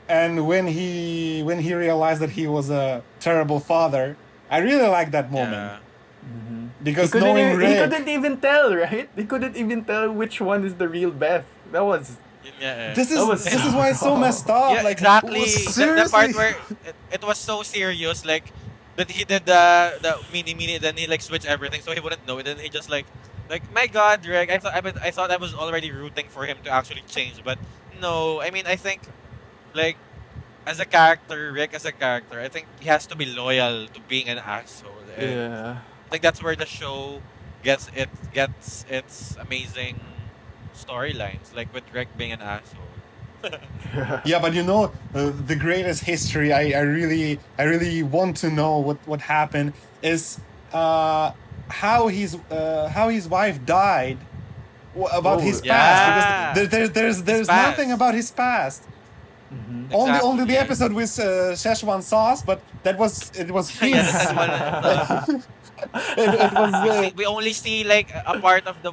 [SPEAKER 1] and when he realized that he was a terrible father, I really like that moment
[SPEAKER 2] Yeah.
[SPEAKER 3] Mm-hmm.
[SPEAKER 1] because knowing
[SPEAKER 3] He
[SPEAKER 1] Rick,
[SPEAKER 3] couldn't even tell, right? He couldn't even tell which one is the real Beth.
[SPEAKER 2] Yun nga eh.
[SPEAKER 1] this
[SPEAKER 3] That
[SPEAKER 1] is
[SPEAKER 3] was
[SPEAKER 1] this
[SPEAKER 3] so
[SPEAKER 1] is why it's so
[SPEAKER 3] wrong.
[SPEAKER 1] messed up.
[SPEAKER 2] Yeah,
[SPEAKER 1] Like,
[SPEAKER 2] exactly. The part
[SPEAKER 1] seriously.
[SPEAKER 2] where it was so serious, like that he did the mini, then he like switched everything, so he wouldn't know it. Then he just like my God, Rick. I thought I was already rooting for him to actually change, but no. I mean, I think like as a character, Rick as a character, I think he has to be loyal to being an asshole, and
[SPEAKER 3] Yeah.
[SPEAKER 2] I think that's where the show gets its amazing storylines, like with Rick being an asshole.
[SPEAKER 1] Yeah, but the greatest history. I really want to know what happened is how his wife died. About his
[SPEAKER 3] Oh,
[SPEAKER 1] past, because
[SPEAKER 2] Yeah, his
[SPEAKER 1] there's nothing
[SPEAKER 2] past.
[SPEAKER 1] about his past. Only the
[SPEAKER 2] Exactly.
[SPEAKER 1] episode with Szechuan sauce, but it was
[SPEAKER 2] Yeah, the
[SPEAKER 1] his.
[SPEAKER 2] Szechuan sauce.
[SPEAKER 1] It was
[SPEAKER 2] We only see like a part of the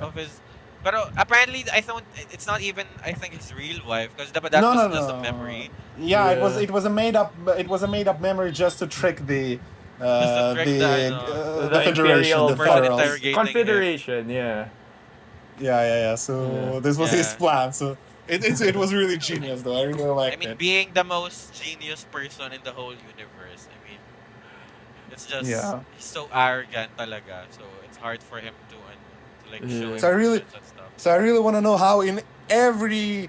[SPEAKER 2] of his. But apparently, I thought it's not even. I think his real wife, because that
[SPEAKER 1] no,
[SPEAKER 2] was
[SPEAKER 1] no,
[SPEAKER 2] just a
[SPEAKER 1] no.
[SPEAKER 2] memory,
[SPEAKER 1] Yeah,
[SPEAKER 3] yeah.
[SPEAKER 1] it was a made up memory just to trick
[SPEAKER 2] just to trick
[SPEAKER 1] the
[SPEAKER 3] The
[SPEAKER 1] Federation,
[SPEAKER 3] Imperial
[SPEAKER 1] the
[SPEAKER 2] person
[SPEAKER 1] Federals.
[SPEAKER 2] interrogating him.
[SPEAKER 3] Confederation, yeah.
[SPEAKER 1] Yeah.
[SPEAKER 3] Yeah.
[SPEAKER 1] So this was his
[SPEAKER 2] Yeah,
[SPEAKER 1] plan. So it was really genius though. I really
[SPEAKER 2] I
[SPEAKER 1] liked
[SPEAKER 2] mean,
[SPEAKER 1] it.
[SPEAKER 2] being the most genius person in the whole universe. I mean, it's just
[SPEAKER 1] Yeah.
[SPEAKER 2] he's so arrogant, talaga. So it's hard for him to like show
[SPEAKER 3] Yeah.
[SPEAKER 1] So
[SPEAKER 2] emotions and stuff.
[SPEAKER 1] I really want to know how in every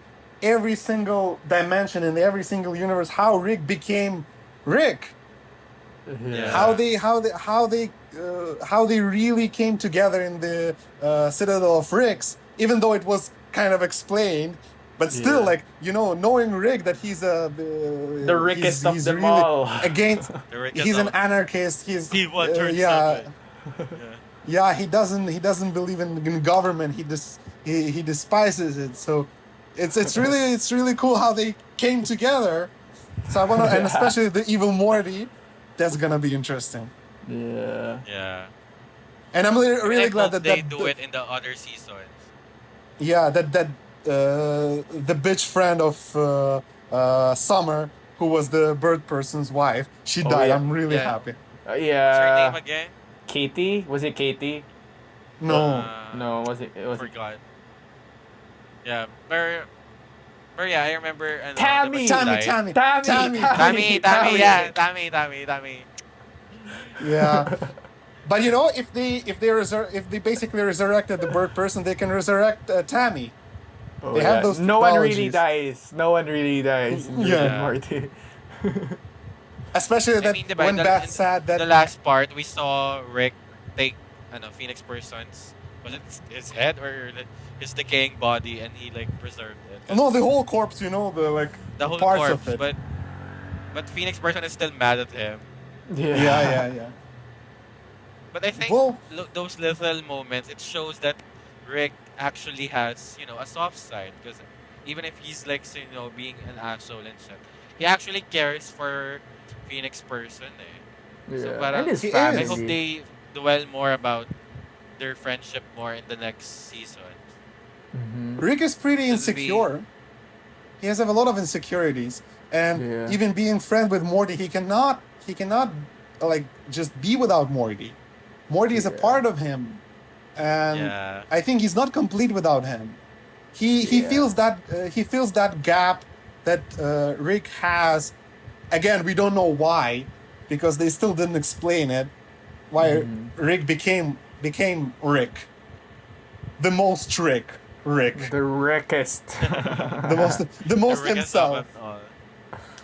[SPEAKER 1] single dimension in every single universe how Rick became Rick.
[SPEAKER 3] Yeah.
[SPEAKER 2] Yeah,
[SPEAKER 1] How they really came together in the Citadel of Ricks, even though it was kind of explained, but still,
[SPEAKER 3] Yeah.
[SPEAKER 1] like knowing Rick that he's
[SPEAKER 3] The rickest of
[SPEAKER 1] he's
[SPEAKER 3] them
[SPEAKER 1] really
[SPEAKER 3] all.
[SPEAKER 1] against.
[SPEAKER 2] the Rick is
[SPEAKER 1] He's an
[SPEAKER 2] out.
[SPEAKER 1] anarchist. He's
[SPEAKER 2] C137.
[SPEAKER 1] yeah,
[SPEAKER 2] Yeah.
[SPEAKER 1] yeah. He doesn't believe in government. He despises it. So it's really cool how they came together. So I want to, and
[SPEAKER 3] Yeah.
[SPEAKER 1] especially the evil Morty. That's gonna be interesting.
[SPEAKER 3] Yeah.
[SPEAKER 2] Yeah.
[SPEAKER 1] And I'm
[SPEAKER 2] I mean, I
[SPEAKER 1] really glad
[SPEAKER 2] hope they do it in the other seasons.
[SPEAKER 1] yeah, the bitch friend of Summer, who was the bird person's wife, she
[SPEAKER 3] Oh,
[SPEAKER 1] died.
[SPEAKER 3] yeah.
[SPEAKER 1] I'm really
[SPEAKER 2] Yeah.
[SPEAKER 1] happy.
[SPEAKER 2] What's her name
[SPEAKER 3] Yeah.
[SPEAKER 2] again?
[SPEAKER 3] Katie? Was it Katie?
[SPEAKER 1] No,
[SPEAKER 3] No, was it? Was it?
[SPEAKER 2] Forgot. Yeah, but yeah, I remember. Diba
[SPEAKER 3] Tammy!
[SPEAKER 2] she
[SPEAKER 1] Tammy,
[SPEAKER 2] died.
[SPEAKER 1] Tammy,
[SPEAKER 3] Tammy!
[SPEAKER 1] Tammy.
[SPEAKER 2] Tammy, Tammy, yeah, Tammy.
[SPEAKER 1] Yeah, but if they basically resurrected the bird person, they can resurrect Tammy.
[SPEAKER 3] Oh,
[SPEAKER 1] They have
[SPEAKER 3] yeah.
[SPEAKER 1] those
[SPEAKER 3] No one really
[SPEAKER 1] technologies.
[SPEAKER 3] dies. No one really dies in Rick
[SPEAKER 1] Yeah,
[SPEAKER 3] and
[SPEAKER 2] Yeah.
[SPEAKER 3] Morty.
[SPEAKER 1] especially
[SPEAKER 2] I
[SPEAKER 1] that
[SPEAKER 2] mean, diba,
[SPEAKER 1] when Beth said
[SPEAKER 2] in
[SPEAKER 1] that.
[SPEAKER 2] the last part, we saw Rick take, Phoenix person's, was it his head or his decaying body, and he like preserved it.
[SPEAKER 1] No, the
[SPEAKER 2] 'Cause
[SPEAKER 1] whole corpse.
[SPEAKER 2] the whole
[SPEAKER 1] Parts of
[SPEAKER 2] corpse,
[SPEAKER 1] it.
[SPEAKER 2] but Phoenix person is still mad at him.
[SPEAKER 3] Yeah.
[SPEAKER 1] Yeah.
[SPEAKER 2] But I think
[SPEAKER 1] Well,
[SPEAKER 2] those little moments, it shows that Rick actually has, a soft side. Because even if he's like, being an asshole and shit, he actually cares for Phoenix person. So
[SPEAKER 3] Yeah. And
[SPEAKER 2] parang,
[SPEAKER 3] his
[SPEAKER 1] he
[SPEAKER 2] I hope
[SPEAKER 1] is.
[SPEAKER 3] family.
[SPEAKER 2] they dwell more about their friendship more in the next season.
[SPEAKER 3] Mm-hmm.
[SPEAKER 1] Rick is pretty
[SPEAKER 2] Because we,
[SPEAKER 1] insecure. He has a lot of insecurities, and
[SPEAKER 3] Yeah.
[SPEAKER 1] even being friend with Morty, he cannot like just be without Morty. Morty is a
[SPEAKER 3] Yeah.
[SPEAKER 1] part of him, and
[SPEAKER 2] yeah,
[SPEAKER 1] I think he's not complete without him.
[SPEAKER 3] Yeah.
[SPEAKER 1] He feels that gap that Rick has. Again, we don't know why, because they still didn't explain it. Why
[SPEAKER 3] Mm-hmm.
[SPEAKER 1] Rick became Rick, the most Rick,
[SPEAKER 3] The Rickest.
[SPEAKER 1] the
[SPEAKER 2] the
[SPEAKER 1] most
[SPEAKER 2] Rick is of
[SPEAKER 1] himself.
[SPEAKER 2] it all.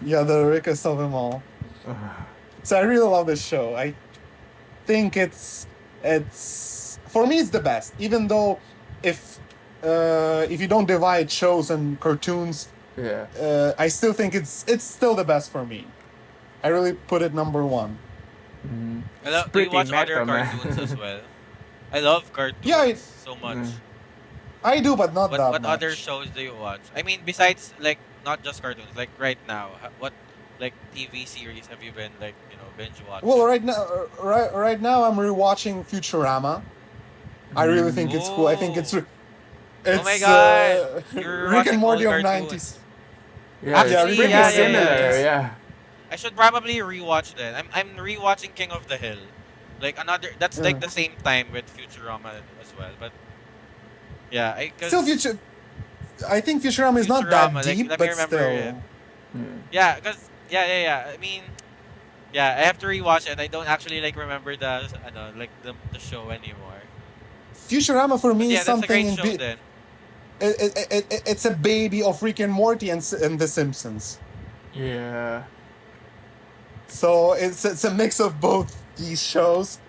[SPEAKER 1] Yeah, the Rickest of them all. So I really love this show. I think it's for me it's the best. Even though if you don't divide shows and cartoons,
[SPEAKER 3] Yeah.
[SPEAKER 1] I still think it's still the best for me. I really put it number one.
[SPEAKER 3] Mm-hmm.
[SPEAKER 2] Do you
[SPEAKER 3] Pretty
[SPEAKER 2] watch other
[SPEAKER 3] meta, man.
[SPEAKER 2] cartoons as well? I love cartoons
[SPEAKER 1] Yeah,
[SPEAKER 2] so much.
[SPEAKER 1] I do, but not that
[SPEAKER 2] What other
[SPEAKER 1] much.
[SPEAKER 2] shows do you watch? I mean, besides like not just cartoons, like right now, what like TV series have you been like binge watching?
[SPEAKER 1] Well, right now I'm rewatching Futurama. I really think it's cool. I think
[SPEAKER 2] Oh, oh my
[SPEAKER 1] it's
[SPEAKER 2] God, you're
[SPEAKER 1] Rick and
[SPEAKER 2] watching
[SPEAKER 1] Morty
[SPEAKER 2] old
[SPEAKER 1] of
[SPEAKER 2] cartoons.
[SPEAKER 1] '90s.
[SPEAKER 3] Yeah, it's
[SPEAKER 1] Yeah,
[SPEAKER 2] Actually,
[SPEAKER 1] Rick and
[SPEAKER 3] pretty
[SPEAKER 2] yeah,
[SPEAKER 1] Morty
[SPEAKER 2] yeah,
[SPEAKER 1] of
[SPEAKER 2] yeah,
[SPEAKER 3] similar.
[SPEAKER 2] yeah.
[SPEAKER 1] '90s.
[SPEAKER 3] Yeah.
[SPEAKER 2] I should probably rewatch that. I'm rewatching King of the Hill, like another. That's like
[SPEAKER 1] Yeah.
[SPEAKER 2] the same time with Futurama as well. But yeah,
[SPEAKER 1] Still,
[SPEAKER 2] because
[SPEAKER 1] I think Futurama is not that
[SPEAKER 2] Futurama, like
[SPEAKER 1] deep,
[SPEAKER 2] let me
[SPEAKER 1] but
[SPEAKER 2] remember it.
[SPEAKER 1] still.
[SPEAKER 2] Yeah, because yeah. I mean, yeah, I have to rewatch it. I don't actually like remember like the show anymore.
[SPEAKER 1] Futurama for
[SPEAKER 2] But
[SPEAKER 1] me is
[SPEAKER 2] yeah, that's a
[SPEAKER 1] something
[SPEAKER 2] great show then.
[SPEAKER 1] it's a baby of Rick and Morty and The Simpsons.
[SPEAKER 3] Yeah.
[SPEAKER 1] So it's a mix of both these shows,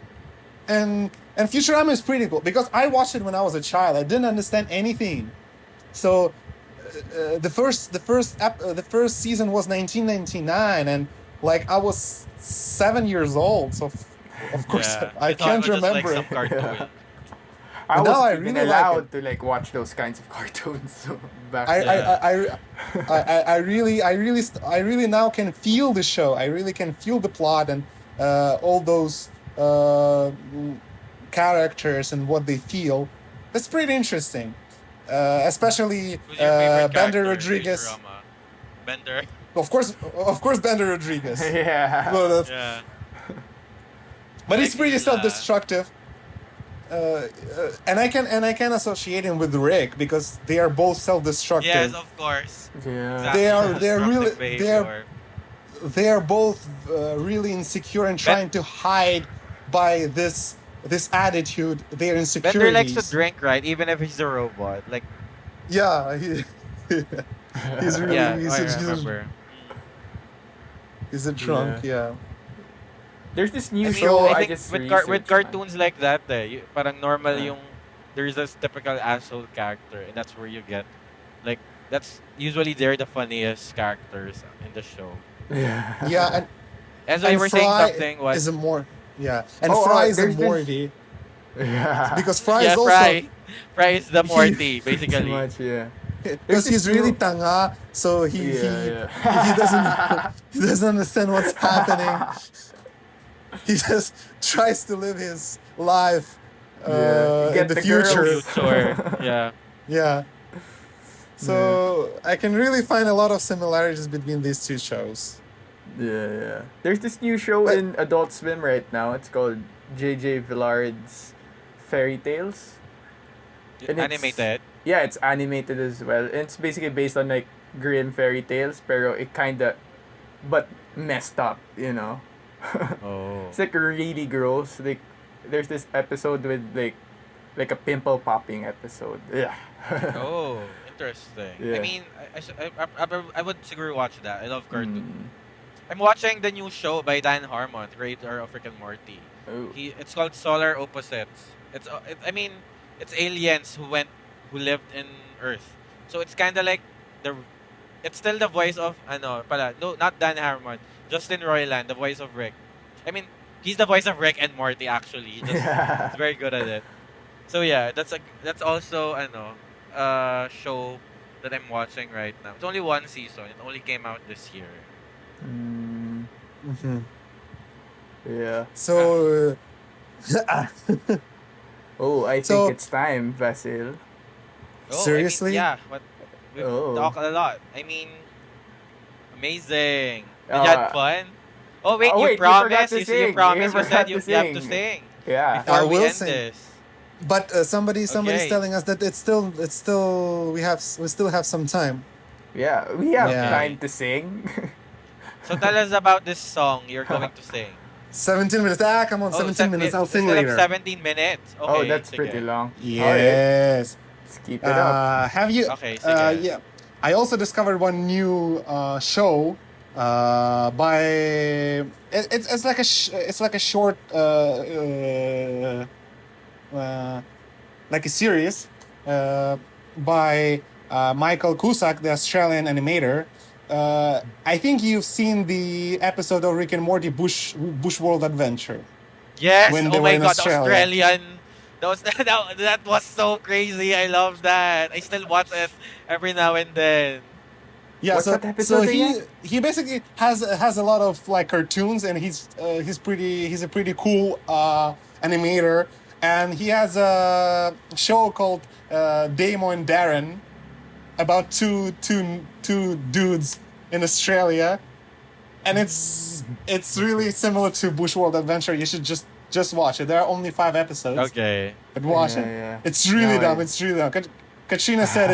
[SPEAKER 1] and And Futurama is pretty cool because I watched it when I was a child. I didn't understand anything. So the first season was 1999, and like I was 7 years old. So of course
[SPEAKER 2] Yeah.
[SPEAKER 1] I
[SPEAKER 2] You thought it
[SPEAKER 1] can't
[SPEAKER 2] was just like
[SPEAKER 1] remember
[SPEAKER 2] some
[SPEAKER 1] it.
[SPEAKER 2] cartoon.
[SPEAKER 3] I
[SPEAKER 1] But now
[SPEAKER 3] wasn't
[SPEAKER 1] I
[SPEAKER 3] even
[SPEAKER 1] really like
[SPEAKER 3] allowed
[SPEAKER 1] it.
[SPEAKER 3] to like watch those kinds of cartoons so back
[SPEAKER 1] I
[SPEAKER 3] then.
[SPEAKER 1] I,
[SPEAKER 2] Yeah.
[SPEAKER 1] I really now can feel the show. I really can feel the plot and all those characters and what they feel. That's pretty interesting. Especially
[SPEAKER 2] Who's your favorite
[SPEAKER 1] Bender
[SPEAKER 2] character in
[SPEAKER 1] Rodriguez.
[SPEAKER 2] Futurama? Bender?
[SPEAKER 1] Of course, Bender Rodriguez.
[SPEAKER 3] Yeah.
[SPEAKER 1] Well,
[SPEAKER 2] Yeah.
[SPEAKER 1] but
[SPEAKER 2] I
[SPEAKER 1] he's
[SPEAKER 2] like
[SPEAKER 1] pretty
[SPEAKER 2] Leela.
[SPEAKER 1] self-destructive. And I can associate him with Rick because they are both
[SPEAKER 2] Yes,
[SPEAKER 1] self-destructive.
[SPEAKER 2] of course.
[SPEAKER 3] Yeah.
[SPEAKER 2] Exactly.
[SPEAKER 1] They're really
[SPEAKER 2] Self-destructive behavior.
[SPEAKER 1] they're both really insecure and
[SPEAKER 2] Ben-
[SPEAKER 1] trying to hide by this attitude their
[SPEAKER 2] Bender likes to
[SPEAKER 1] insecurities.
[SPEAKER 2] drink, right? Even if he's a robot. Like,
[SPEAKER 1] Yeah,
[SPEAKER 2] yeah, I
[SPEAKER 1] he's
[SPEAKER 2] remember.
[SPEAKER 1] he's a drunk. Yeah,
[SPEAKER 3] There's this
[SPEAKER 2] I
[SPEAKER 3] new
[SPEAKER 2] mean,
[SPEAKER 3] show
[SPEAKER 2] I
[SPEAKER 3] I
[SPEAKER 2] think
[SPEAKER 3] just
[SPEAKER 2] with
[SPEAKER 3] researched,
[SPEAKER 2] cartoons like that, parang normal
[SPEAKER 3] man.
[SPEAKER 2] yung there's this typical asshole character, and that's where you get like that's usually they're the funniest characters in the show.
[SPEAKER 3] Yeah.
[SPEAKER 1] yeah,
[SPEAKER 2] And so you
[SPEAKER 1] and
[SPEAKER 2] were saying
[SPEAKER 1] Fry
[SPEAKER 2] something. What?
[SPEAKER 1] is a more yeah, and
[SPEAKER 3] Oh,
[SPEAKER 1] Fry is a
[SPEAKER 3] there's this.
[SPEAKER 1] Morty
[SPEAKER 3] Yeah.
[SPEAKER 1] because Fry
[SPEAKER 2] Yeah,
[SPEAKER 1] is also
[SPEAKER 2] Fry. Fry is the
[SPEAKER 1] he
[SPEAKER 2] Morty,
[SPEAKER 3] Too
[SPEAKER 2] basically.
[SPEAKER 3] much, yeah. There's
[SPEAKER 1] because
[SPEAKER 3] this
[SPEAKER 1] he's really
[SPEAKER 3] new.
[SPEAKER 1] tanga, so
[SPEAKER 3] Yeah,
[SPEAKER 1] he doesn't
[SPEAKER 3] yeah.
[SPEAKER 1] he doesn't understand what's happening. He just tries to live his life
[SPEAKER 3] Yeah.
[SPEAKER 1] in
[SPEAKER 3] Get
[SPEAKER 1] the
[SPEAKER 3] the
[SPEAKER 1] future.
[SPEAKER 3] girls.
[SPEAKER 2] Future. Yeah.
[SPEAKER 1] Yeah. So I can really find a lot of similarities between these two shows.
[SPEAKER 3] Yeah. There's this new show
[SPEAKER 1] But
[SPEAKER 3] in Adult Swim right now. It's called JJ Villard's Fairy Tales. And
[SPEAKER 2] Animated.
[SPEAKER 3] yeah, it's animated as well. And it's basically based on like Grimm fairy tales, pero it kinda but messed up, you know.
[SPEAKER 2] Oh.
[SPEAKER 3] It's like really gross. Like there's this episode with like a pimple popping episode. Yeah.
[SPEAKER 2] Oh, interesting. I
[SPEAKER 3] Yeah.
[SPEAKER 2] mean, I would siguro watch that. I love cartoon.
[SPEAKER 3] Mm.
[SPEAKER 2] I'm watching the new show by Dan Harmon, creator of Rick and Morty.
[SPEAKER 3] Oh.
[SPEAKER 2] It's called Solar Opposites. I mean, it's aliens who lived in Earth. So it's kind of like the it's still the voice of no, not Dan Harmon, Justin Roiland, the voice of Rick. I mean, he's the voice of Rick and Morty actually.
[SPEAKER 3] Yeah.
[SPEAKER 2] He's very good at it. So yeah, that's also show that I'm watching right now. It's only one season. It only came out this year.
[SPEAKER 3] Mm,
[SPEAKER 1] mhm.
[SPEAKER 3] yeah.
[SPEAKER 1] So
[SPEAKER 3] Oh, I think
[SPEAKER 1] so
[SPEAKER 3] it's time, Vasil.
[SPEAKER 2] Oh,
[SPEAKER 1] seriously,
[SPEAKER 2] yeah, but we've
[SPEAKER 3] Oh.
[SPEAKER 2] talked a lot. I mean, amazing. Did you had
[SPEAKER 3] Uh,
[SPEAKER 2] fun? Oh wait,
[SPEAKER 3] oh
[SPEAKER 2] you
[SPEAKER 3] wait, you forgot
[SPEAKER 2] promised.
[SPEAKER 3] to
[SPEAKER 2] You
[SPEAKER 3] sing.
[SPEAKER 2] promised.
[SPEAKER 3] You
[SPEAKER 2] You said
[SPEAKER 3] forgot
[SPEAKER 2] you
[SPEAKER 3] to
[SPEAKER 2] have to
[SPEAKER 3] sing.
[SPEAKER 2] sing
[SPEAKER 3] Yeah.
[SPEAKER 1] I
[SPEAKER 2] before we
[SPEAKER 1] will
[SPEAKER 2] end
[SPEAKER 1] sing.
[SPEAKER 2] this.
[SPEAKER 1] But somebody's
[SPEAKER 2] Okay.
[SPEAKER 1] telling us that it's still we still have some time.
[SPEAKER 3] Yeah. We have
[SPEAKER 1] Yeah,
[SPEAKER 3] time
[SPEAKER 2] Okay.
[SPEAKER 3] to sing.
[SPEAKER 2] So tell us about this song you're going to sing.
[SPEAKER 1] 17 minutes. Ah, come on,
[SPEAKER 2] Oh,
[SPEAKER 1] 17 minutes. I'll
[SPEAKER 2] we
[SPEAKER 1] sing
[SPEAKER 2] still have
[SPEAKER 1] later.
[SPEAKER 2] 17 minutes. Okay,
[SPEAKER 3] Oh, that's pretty
[SPEAKER 2] sige.
[SPEAKER 3] long. Alright.
[SPEAKER 1] Yes.
[SPEAKER 3] Let's keep it up.
[SPEAKER 1] Have you?
[SPEAKER 2] Okay, sige.
[SPEAKER 1] Yeah. I also discovered one new show by it's like it's like a short like a series by Michael Cusack, the Australian animator. I think you've seen the episode of Rick and Morty Bush World Adventure
[SPEAKER 2] Yes.
[SPEAKER 1] when they
[SPEAKER 2] Oh
[SPEAKER 1] were
[SPEAKER 2] my
[SPEAKER 1] in
[SPEAKER 2] God, the
[SPEAKER 1] Australia.
[SPEAKER 2] Australian. That was so crazy. I love that. I still watch it every now and then.
[SPEAKER 1] Yeah,
[SPEAKER 3] What's
[SPEAKER 1] so
[SPEAKER 3] that episode again?
[SPEAKER 1] he basically has a lot of like cartoons, and he's a pretty cool animator, and he has a show called Damo and Darren about two dudes in Australia, and it's really similar to Bush World Adventure. You should just watch it. There are only 5 episodes,
[SPEAKER 2] Okay.
[SPEAKER 1] but watch
[SPEAKER 3] Yeah,
[SPEAKER 1] it.
[SPEAKER 3] yeah.
[SPEAKER 1] It's really
[SPEAKER 3] No,
[SPEAKER 1] dumb. It's really dumb. Katrina said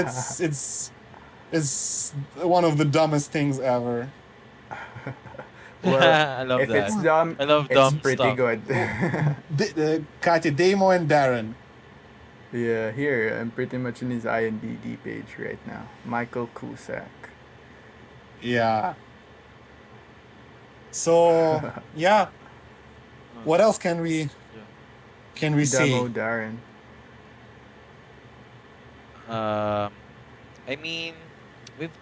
[SPEAKER 1] it's one of the dumbest things ever.
[SPEAKER 3] Well,
[SPEAKER 2] I love
[SPEAKER 3] if
[SPEAKER 2] that.
[SPEAKER 3] it's dumb,
[SPEAKER 2] I love
[SPEAKER 3] it's
[SPEAKER 2] dumb
[SPEAKER 3] pretty
[SPEAKER 2] stuff.
[SPEAKER 3] good.
[SPEAKER 1] Katya, Damo and Darren.
[SPEAKER 3] Yeah, here I'm pretty much in his IMDb page right now. Michael Cusack.
[SPEAKER 1] Yeah. So yeah. What else can we? can we
[SPEAKER 3] Demo
[SPEAKER 1] say?
[SPEAKER 3] Darren.
[SPEAKER 2] Um, I mean,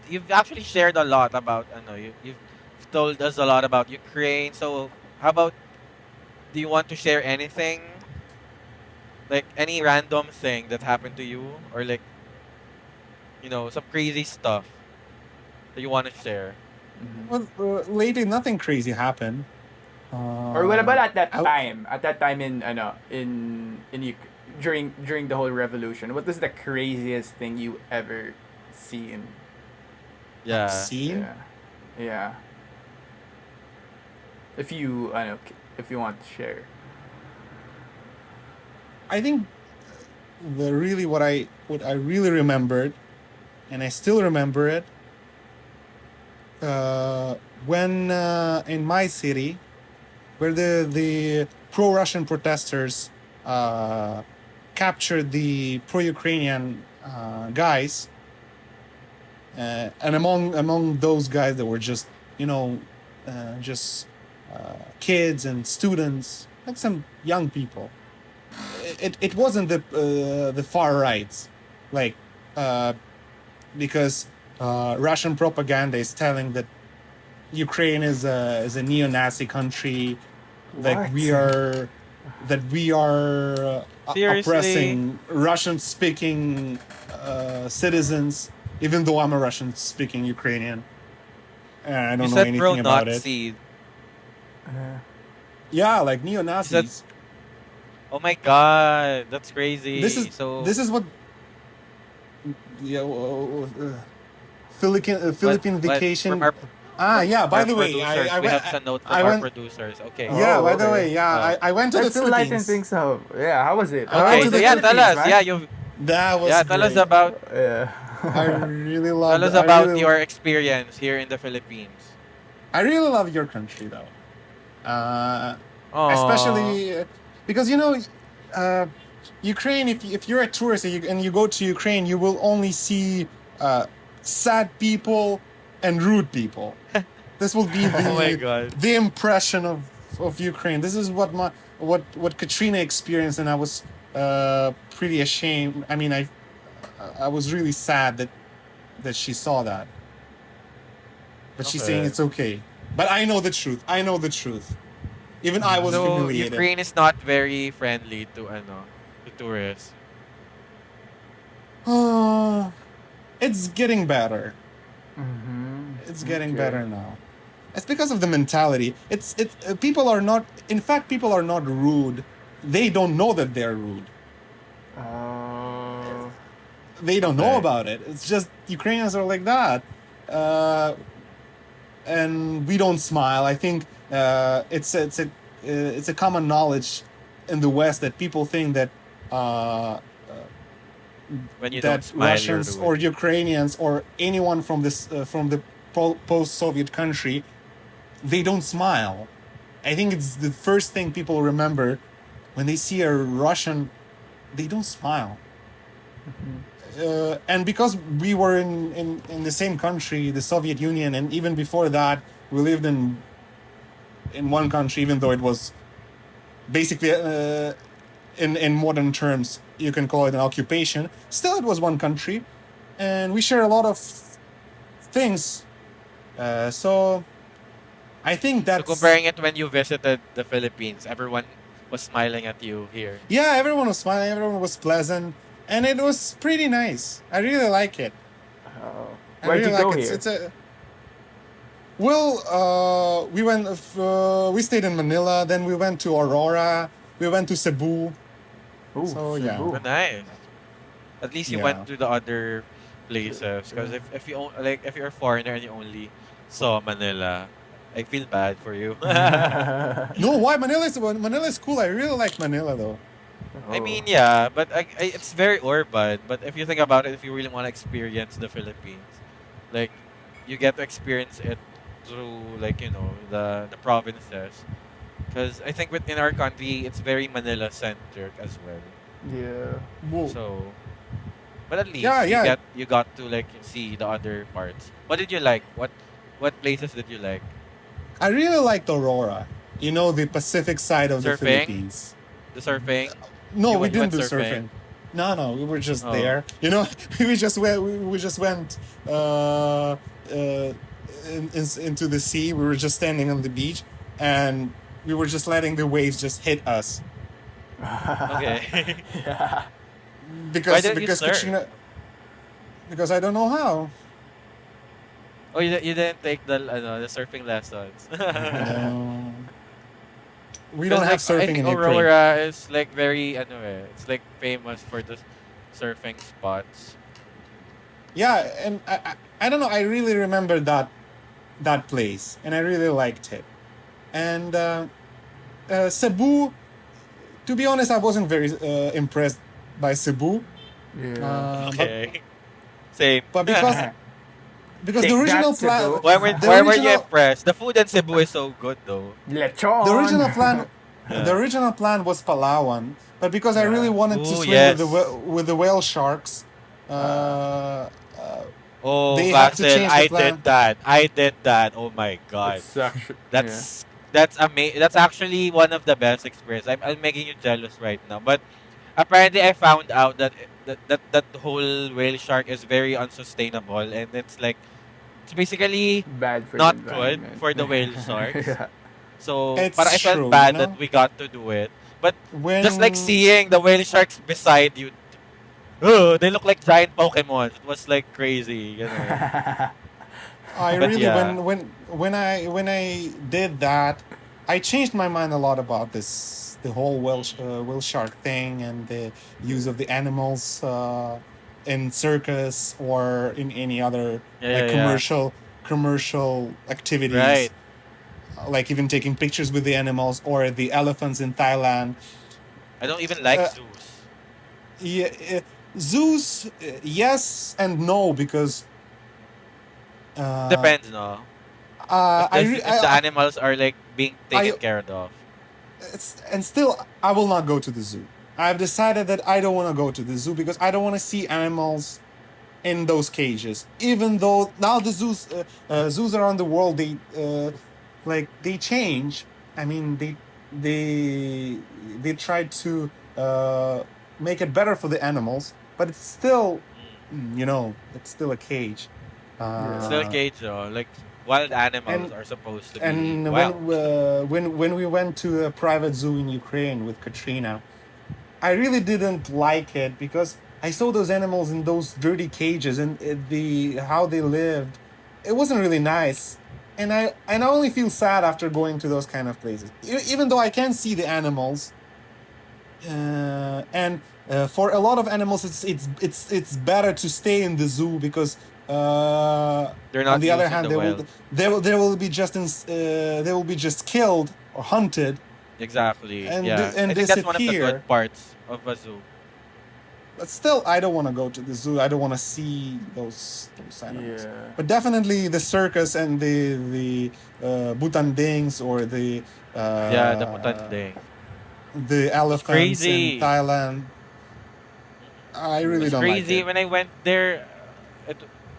[SPEAKER 2] you've actually shared a lot about. I know you've told us a lot about Ukraine. So how about, do you want to share anything, like any random thing that happened to you, or like some crazy stuff that you want to share?
[SPEAKER 3] Mm-hmm.
[SPEAKER 1] Well, lately nothing crazy happened.
[SPEAKER 3] Or what about at that
[SPEAKER 1] I,
[SPEAKER 3] time? At that time in during the whole revolution, what was the craziest thing you ever seen?
[SPEAKER 1] I've
[SPEAKER 2] Yeah.
[SPEAKER 1] seen.
[SPEAKER 3] Yeah, yeah. If you I know if you want to share.
[SPEAKER 1] I think what I really remembered, and I still remember it, when in my city, where the pro-Russian protesters uh, captured the pro-Ukrainian guys, and among those guys there were just you know just kids and students, like some young people. It wasn't the far right, like uh, because Russian propaganda is telling that Ukraine is a neo-Nazi country, like
[SPEAKER 3] What?
[SPEAKER 1] we are
[SPEAKER 2] Seriously,
[SPEAKER 1] oppressing Russian-speaking citizens. Even though I'm a Russian-speaking Ukrainian, I
[SPEAKER 2] you
[SPEAKER 1] don't know
[SPEAKER 2] said
[SPEAKER 1] anything about it.
[SPEAKER 2] pro-Nazi.
[SPEAKER 3] Uh,
[SPEAKER 1] Yeah, like
[SPEAKER 2] You said,
[SPEAKER 1] neo-Nazis.
[SPEAKER 2] oh my god, that's
[SPEAKER 1] This is
[SPEAKER 2] crazy. So
[SPEAKER 1] this is what yeah, Philippine
[SPEAKER 2] what from
[SPEAKER 1] vacation. Yeah.
[SPEAKER 2] from
[SPEAKER 1] By
[SPEAKER 2] our
[SPEAKER 1] the way,
[SPEAKER 2] producers, we have some note
[SPEAKER 1] I
[SPEAKER 2] from our
[SPEAKER 1] went.
[SPEAKER 2] producers. Okay.
[SPEAKER 1] Yeah.
[SPEAKER 3] oh,
[SPEAKER 1] By the
[SPEAKER 3] okay.
[SPEAKER 1] way, yeah,
[SPEAKER 2] Uh,
[SPEAKER 1] I went to the
[SPEAKER 3] Let's still lighten
[SPEAKER 1] Philippines.
[SPEAKER 3] things up. Yeah, how was it?
[SPEAKER 1] I went
[SPEAKER 2] okay.
[SPEAKER 1] to
[SPEAKER 2] So
[SPEAKER 1] the
[SPEAKER 2] yeah, tell
[SPEAKER 3] Philippines,
[SPEAKER 2] us.
[SPEAKER 1] Philippines.
[SPEAKER 3] man.
[SPEAKER 2] Yeah, you
[SPEAKER 1] That was
[SPEAKER 2] yeah, tell us
[SPEAKER 1] great.
[SPEAKER 2] about
[SPEAKER 1] I
[SPEAKER 3] Yeah.
[SPEAKER 1] really
[SPEAKER 2] tell
[SPEAKER 1] loved.
[SPEAKER 2] us about your experience here in the Philippines.
[SPEAKER 1] I really love your country though. Uh,
[SPEAKER 2] Oh,
[SPEAKER 1] Especially because uh, Ukraine. If you're a tourist and you go to Ukraine, you will only see uh, sad people and rude people. This will be
[SPEAKER 2] oh my god.
[SPEAKER 1] the impression of Ukraine. This is what Katrina experienced, and I was pretty ashamed. I mean, I was really sad that she saw that, but she's saying
[SPEAKER 2] Okay.
[SPEAKER 1] it's okay. But I know the truth. I know the truth. Even I was
[SPEAKER 2] So
[SPEAKER 1] humiliated.
[SPEAKER 2] Ukraine is not very friendly to to tourists.
[SPEAKER 1] It's getting better.
[SPEAKER 3] Mm-hmm.
[SPEAKER 1] It's getting
[SPEAKER 3] Okay.
[SPEAKER 1] better now. It's because of the mentality. It's people are not. In fact, people are not rude. They don't know that they're rude.
[SPEAKER 3] Uh,
[SPEAKER 1] They don't know
[SPEAKER 2] Okay.
[SPEAKER 1] about it. It's just Ukrainians are like that, uh, and we don't smile. I think it's a common knowledge in the West that people think uh,
[SPEAKER 2] When you don't
[SPEAKER 1] that
[SPEAKER 2] smile, you're
[SPEAKER 1] Russians
[SPEAKER 2] rude.
[SPEAKER 1] or Ukrainians or anyone from the post-Soviet country, they don't smile. I think it's the first thing people remember when they see a Russian. They don't smile. And because we were in the same country, the Soviet Union, and even before that, we lived in one country, even though it was basically in modern terms, you can call it an occupation. Still, it was one country, and we share a lot of things. So I think
[SPEAKER 2] So
[SPEAKER 1] that's
[SPEAKER 2] comparing it when you visited the Philippines, everyone was smiling at you here.
[SPEAKER 1] yeah. Everyone was smiling. Everyone was pleasant, and it was pretty nice. I really like it. I
[SPEAKER 3] where'd
[SPEAKER 1] really
[SPEAKER 3] you
[SPEAKER 1] like
[SPEAKER 3] go
[SPEAKER 1] it.
[SPEAKER 3] here?
[SPEAKER 1] It's a well. We stayed in Manila. Then we went to Aurora. We went to Cebu.
[SPEAKER 3] Ooh,
[SPEAKER 1] So yeah,
[SPEAKER 2] Oh,
[SPEAKER 3] Cebu.
[SPEAKER 2] nice. At least you went
[SPEAKER 1] yeah.
[SPEAKER 2] to the other places. Because if you like if you're a foreigner and you only saw Manila, I feel bad for you.
[SPEAKER 1] No, why Manila is cool. I really like Manila though.
[SPEAKER 2] I
[SPEAKER 3] Oh.
[SPEAKER 2] mean, yeah, but it's very urban. But if you think about it, if you really want to experience the Philippines, like you get to experience it through like the provinces. Because I think within our country, it's very Manila centric as well.
[SPEAKER 3] Yeah.
[SPEAKER 1] Whoa.
[SPEAKER 2] So, but at
[SPEAKER 1] Yeah,
[SPEAKER 2] least
[SPEAKER 1] yeah.
[SPEAKER 2] you got to like see the other parts. What did you like? What places did you like?
[SPEAKER 1] I really liked Aurora. You know, the Pacific side of the
[SPEAKER 2] Surfing?
[SPEAKER 1] Philippines.
[SPEAKER 2] The surfing.
[SPEAKER 1] No, we
[SPEAKER 2] You
[SPEAKER 1] didn't
[SPEAKER 2] went
[SPEAKER 1] do
[SPEAKER 2] surfing.
[SPEAKER 1] surfing. No, no, we were just
[SPEAKER 2] Oh.
[SPEAKER 1] there. You know, we just went into the sea. We were just standing on the beach, and we were just letting the waves just hit us
[SPEAKER 2] Okay.
[SPEAKER 3] Yeah.
[SPEAKER 2] Why
[SPEAKER 1] because
[SPEAKER 2] didn't you surf?
[SPEAKER 1] Katrina. Because I don't know how.
[SPEAKER 2] Oh, you didn't take the surfing lessons.
[SPEAKER 1] No, we don't
[SPEAKER 2] Because
[SPEAKER 1] have
[SPEAKER 2] like I
[SPEAKER 1] surfing
[SPEAKER 2] think
[SPEAKER 1] in Ukraine.
[SPEAKER 2] Aurora is like very it's like famous for the surfing spots.
[SPEAKER 1] Yeah, and I don't know. I really remember that place, and I really liked it. And Cebu, to be honest, I wasn't very impressed by Cebu,
[SPEAKER 3] Yeah.
[SPEAKER 1] uh, but
[SPEAKER 2] Okay. Same.
[SPEAKER 1] but because
[SPEAKER 3] Take that, Cebu.
[SPEAKER 1] the
[SPEAKER 2] Why were you
[SPEAKER 1] original
[SPEAKER 2] impressed? The food in Cebu is so good though.
[SPEAKER 1] the
[SPEAKER 3] Lechon.
[SPEAKER 1] original plan the
[SPEAKER 2] Yeah.
[SPEAKER 1] original plan was Palawan, but because I really
[SPEAKER 3] Yeah.
[SPEAKER 1] wanted to
[SPEAKER 2] Oh
[SPEAKER 1] swim with
[SPEAKER 2] yes.
[SPEAKER 1] with the whale sharks,
[SPEAKER 3] Uh,
[SPEAKER 1] uh,
[SPEAKER 2] Oh,
[SPEAKER 1] they had to
[SPEAKER 2] Vasil,
[SPEAKER 1] change the
[SPEAKER 2] I did
[SPEAKER 1] plan.
[SPEAKER 2] that. I did that. Oh my god.
[SPEAKER 3] it's actually yeah.
[SPEAKER 2] That's actually one of the best experience. I'm making you jealous right now. But apparently I found out that that the whole whale shark is very unsustainable, and it's basically
[SPEAKER 3] Bad for the
[SPEAKER 2] not good
[SPEAKER 3] environment.
[SPEAKER 2] for the whale sharks.
[SPEAKER 3] Yeah.
[SPEAKER 2] So, but
[SPEAKER 1] It's
[SPEAKER 2] I felt
[SPEAKER 1] true, you
[SPEAKER 2] bad that
[SPEAKER 1] know.
[SPEAKER 2] we got to do it. But just like
[SPEAKER 1] When
[SPEAKER 2] seeing the whale sharks beside you, oh, they look like giant Pokemon. It was like crazy, you know.
[SPEAKER 1] I
[SPEAKER 2] But
[SPEAKER 1] really
[SPEAKER 2] yeah,
[SPEAKER 1] when I did that, I changed my mind a lot about this the whole whale shark thing and the use of the animals in circus or in any other
[SPEAKER 2] yeah,
[SPEAKER 1] like
[SPEAKER 2] yeah, yeah.
[SPEAKER 1] commercial activities,
[SPEAKER 2] Right.
[SPEAKER 1] like even taking pictures with the animals or the elephants in Thailand.
[SPEAKER 2] I don't even like
[SPEAKER 1] Uh,
[SPEAKER 2] zoos.
[SPEAKER 1] yeah, zoos, yes and no because uh,
[SPEAKER 2] Depends, no. If if the animals are like being
[SPEAKER 1] I
[SPEAKER 2] taken care of.
[SPEAKER 1] and still I will not go to the zoo. I've decided that I don't want to go to the zoo because I don't want to see animals in those cages. Even though now the zoos around the world they change. I mean they try to make it better for the animals, but it's still
[SPEAKER 2] Mm.
[SPEAKER 1] it's still a cage.
[SPEAKER 2] It's still
[SPEAKER 3] Yeah.
[SPEAKER 1] Uh,
[SPEAKER 2] cage though. Like wild animals
[SPEAKER 1] and
[SPEAKER 2] are supposed to be
[SPEAKER 1] and
[SPEAKER 2] wild.
[SPEAKER 1] when we went to a private zoo in Ukraine with Katrina, I really didn't like it because I saw those animals in those dirty cages and the how they lived. It wasn't really nice, and I only feel sad after going to those kind of places. Even though I can see the animals, and for a lot of animals, it's better to stay in the zoo because
[SPEAKER 2] They're
[SPEAKER 1] on
[SPEAKER 2] not
[SPEAKER 1] the other
[SPEAKER 2] using
[SPEAKER 1] hand,
[SPEAKER 2] the wild.
[SPEAKER 1] they will be they will be just killed or hunted
[SPEAKER 2] Exactly.
[SPEAKER 1] and
[SPEAKER 2] Yeah. I think that's one of the good
[SPEAKER 1] disappear.
[SPEAKER 2] parts of a zoo.
[SPEAKER 1] But still, I don't want to go to the zoo. I don't want to see those animals.
[SPEAKER 3] Yeah.
[SPEAKER 1] But definitely the circus and the butandings or
[SPEAKER 2] Yeah, the
[SPEAKER 1] uh,
[SPEAKER 2] Mutanding.
[SPEAKER 1] the
[SPEAKER 2] It was
[SPEAKER 1] elephants in
[SPEAKER 2] crazy.
[SPEAKER 1] Thailand. I
[SPEAKER 2] It
[SPEAKER 1] really
[SPEAKER 2] was
[SPEAKER 1] don't like
[SPEAKER 2] crazy
[SPEAKER 1] it.
[SPEAKER 2] when I went there.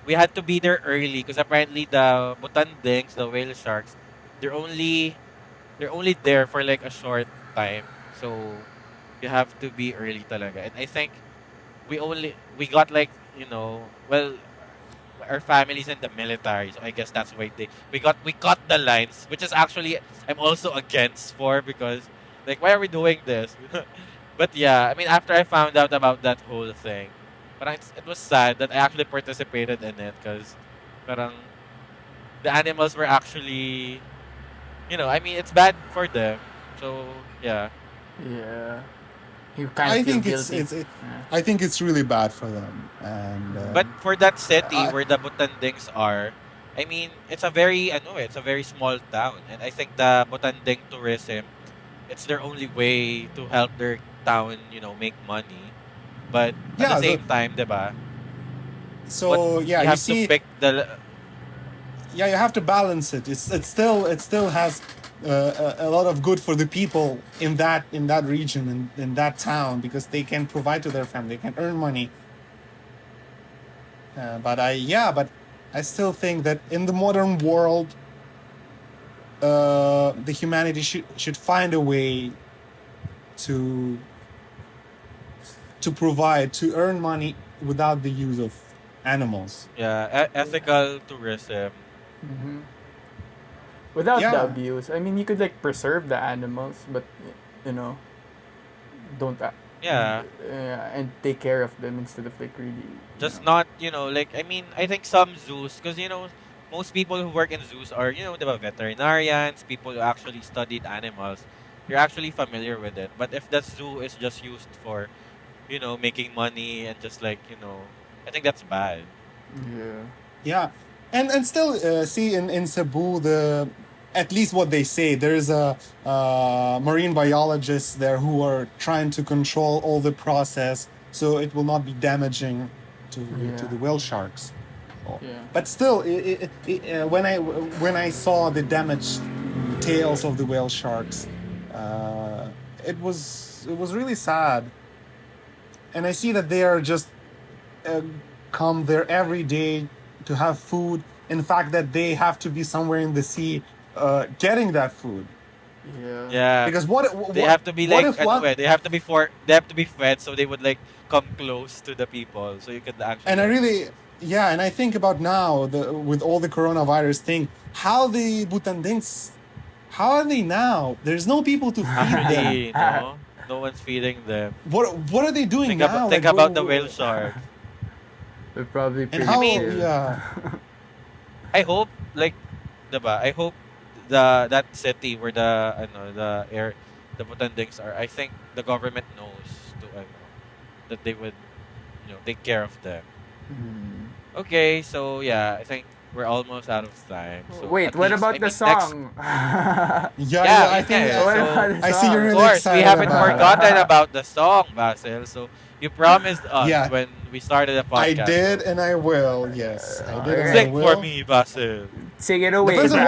[SPEAKER 2] We had to be there early because apparently the Mutandings, the whale sharks, they're only they're only there for like a short time. So you have to be early talaga. And I think we got like, well, our families in the military, so I guess that's why we cut the lines, which is actually I'm also against for because like why are we doing this? But yeah, I mean after I found out about that whole thing, but it was sad that I actually participated in it because parang the animals were actually, I mean it's bad for them. So yeah.
[SPEAKER 3] Yeah. You kind of
[SPEAKER 1] I
[SPEAKER 3] feel
[SPEAKER 1] think
[SPEAKER 3] guilty.
[SPEAKER 1] I think it's really bad for them. And
[SPEAKER 2] But for that city
[SPEAKER 1] I,
[SPEAKER 2] where the Butandings are, I mean, it's a very small town, and I think the Butanding tourism, it's their only way to help their town, make money. But at the
[SPEAKER 1] yeah,
[SPEAKER 2] same time, 'di ba? What
[SPEAKER 1] so yeah,
[SPEAKER 2] you
[SPEAKER 1] you
[SPEAKER 2] have to
[SPEAKER 1] see,
[SPEAKER 2] pick the
[SPEAKER 1] yeah, you have to balance it. It still has a lot of good for the people in that region and in that town because they can provide to their family, they can earn money. But I still think that in the modern world, the humanity should find a way to provide to earn money without the use of animals.
[SPEAKER 2] Yeah, ethical tourism.
[SPEAKER 3] Hmm. Without the
[SPEAKER 1] Yeah,
[SPEAKER 3] abuse. I mean, you could like preserve the animals, but you know, don't
[SPEAKER 2] Yeah,
[SPEAKER 3] and take care of them instead of like really, you
[SPEAKER 2] just
[SPEAKER 3] know.
[SPEAKER 2] not, like, I mean, I think some zoos, because, most people who work in zoos are, the veterinarians, people who actually studied animals. You're actually familiar with it. But if the zoo is just used for, making money and just like, I think that's bad.
[SPEAKER 3] Yeah.
[SPEAKER 1] yeah, and still see in Cebu the at least what they say there's a marine biologist there who are trying to control all the process so it will not be damaging to
[SPEAKER 3] Yeah.
[SPEAKER 1] the whale sharks.
[SPEAKER 3] Yeah.
[SPEAKER 1] But still, when I saw the damaged tails of the whale sharks, uh, it was really sad, and I see that they are just uh, come there every day to have food. In fact, that they have to be somewhere in the sea getting that food.
[SPEAKER 3] Yeah.
[SPEAKER 2] Yeah.
[SPEAKER 1] Because
[SPEAKER 2] They have to be
[SPEAKER 1] what
[SPEAKER 2] like,
[SPEAKER 1] if one?
[SPEAKER 2] they have to be fed, so they would like come close to the people, so you could actually
[SPEAKER 1] And I
[SPEAKER 2] like,
[SPEAKER 1] really, yeah, and I think about now with all the coronavirus thing, how the Butandings, how are they now? There's no people to feed them.
[SPEAKER 2] actually, no, no one's feeding them.
[SPEAKER 1] What are they doing now?
[SPEAKER 2] Think
[SPEAKER 1] Like,
[SPEAKER 2] about the whale sharks.
[SPEAKER 3] They're probably
[SPEAKER 1] and
[SPEAKER 2] I
[SPEAKER 3] pretty
[SPEAKER 1] how?
[SPEAKER 2] mean,
[SPEAKER 3] chill.
[SPEAKER 1] Yeah,
[SPEAKER 2] I hope like, diba? I hope that city where the Butandings are. I think the government knows to that they would, take care of them.
[SPEAKER 3] Hmm.
[SPEAKER 2] Okay, so yeah, I think we're almost out of time. So
[SPEAKER 3] Wait,
[SPEAKER 2] at
[SPEAKER 3] what
[SPEAKER 2] least, I
[SPEAKER 3] about the
[SPEAKER 2] mean, next,
[SPEAKER 3] song?
[SPEAKER 1] yeah,
[SPEAKER 2] yeah,
[SPEAKER 1] yeah. I think
[SPEAKER 2] yeah.
[SPEAKER 3] What
[SPEAKER 2] So
[SPEAKER 3] about the
[SPEAKER 1] I see you're
[SPEAKER 2] of
[SPEAKER 3] song?
[SPEAKER 1] really
[SPEAKER 2] course, we
[SPEAKER 1] excited
[SPEAKER 2] haven't
[SPEAKER 1] about it.
[SPEAKER 2] forgotten about the song, Basil. So you promised us
[SPEAKER 1] Yeah,
[SPEAKER 2] when we started the
[SPEAKER 1] I
[SPEAKER 2] podcast.
[SPEAKER 1] did,
[SPEAKER 2] So
[SPEAKER 1] and I will. Yes, I did, and I
[SPEAKER 3] Alright.
[SPEAKER 2] sing for
[SPEAKER 1] will.
[SPEAKER 2] me, Basil.
[SPEAKER 3] Take it away,
[SPEAKER 1] Depends on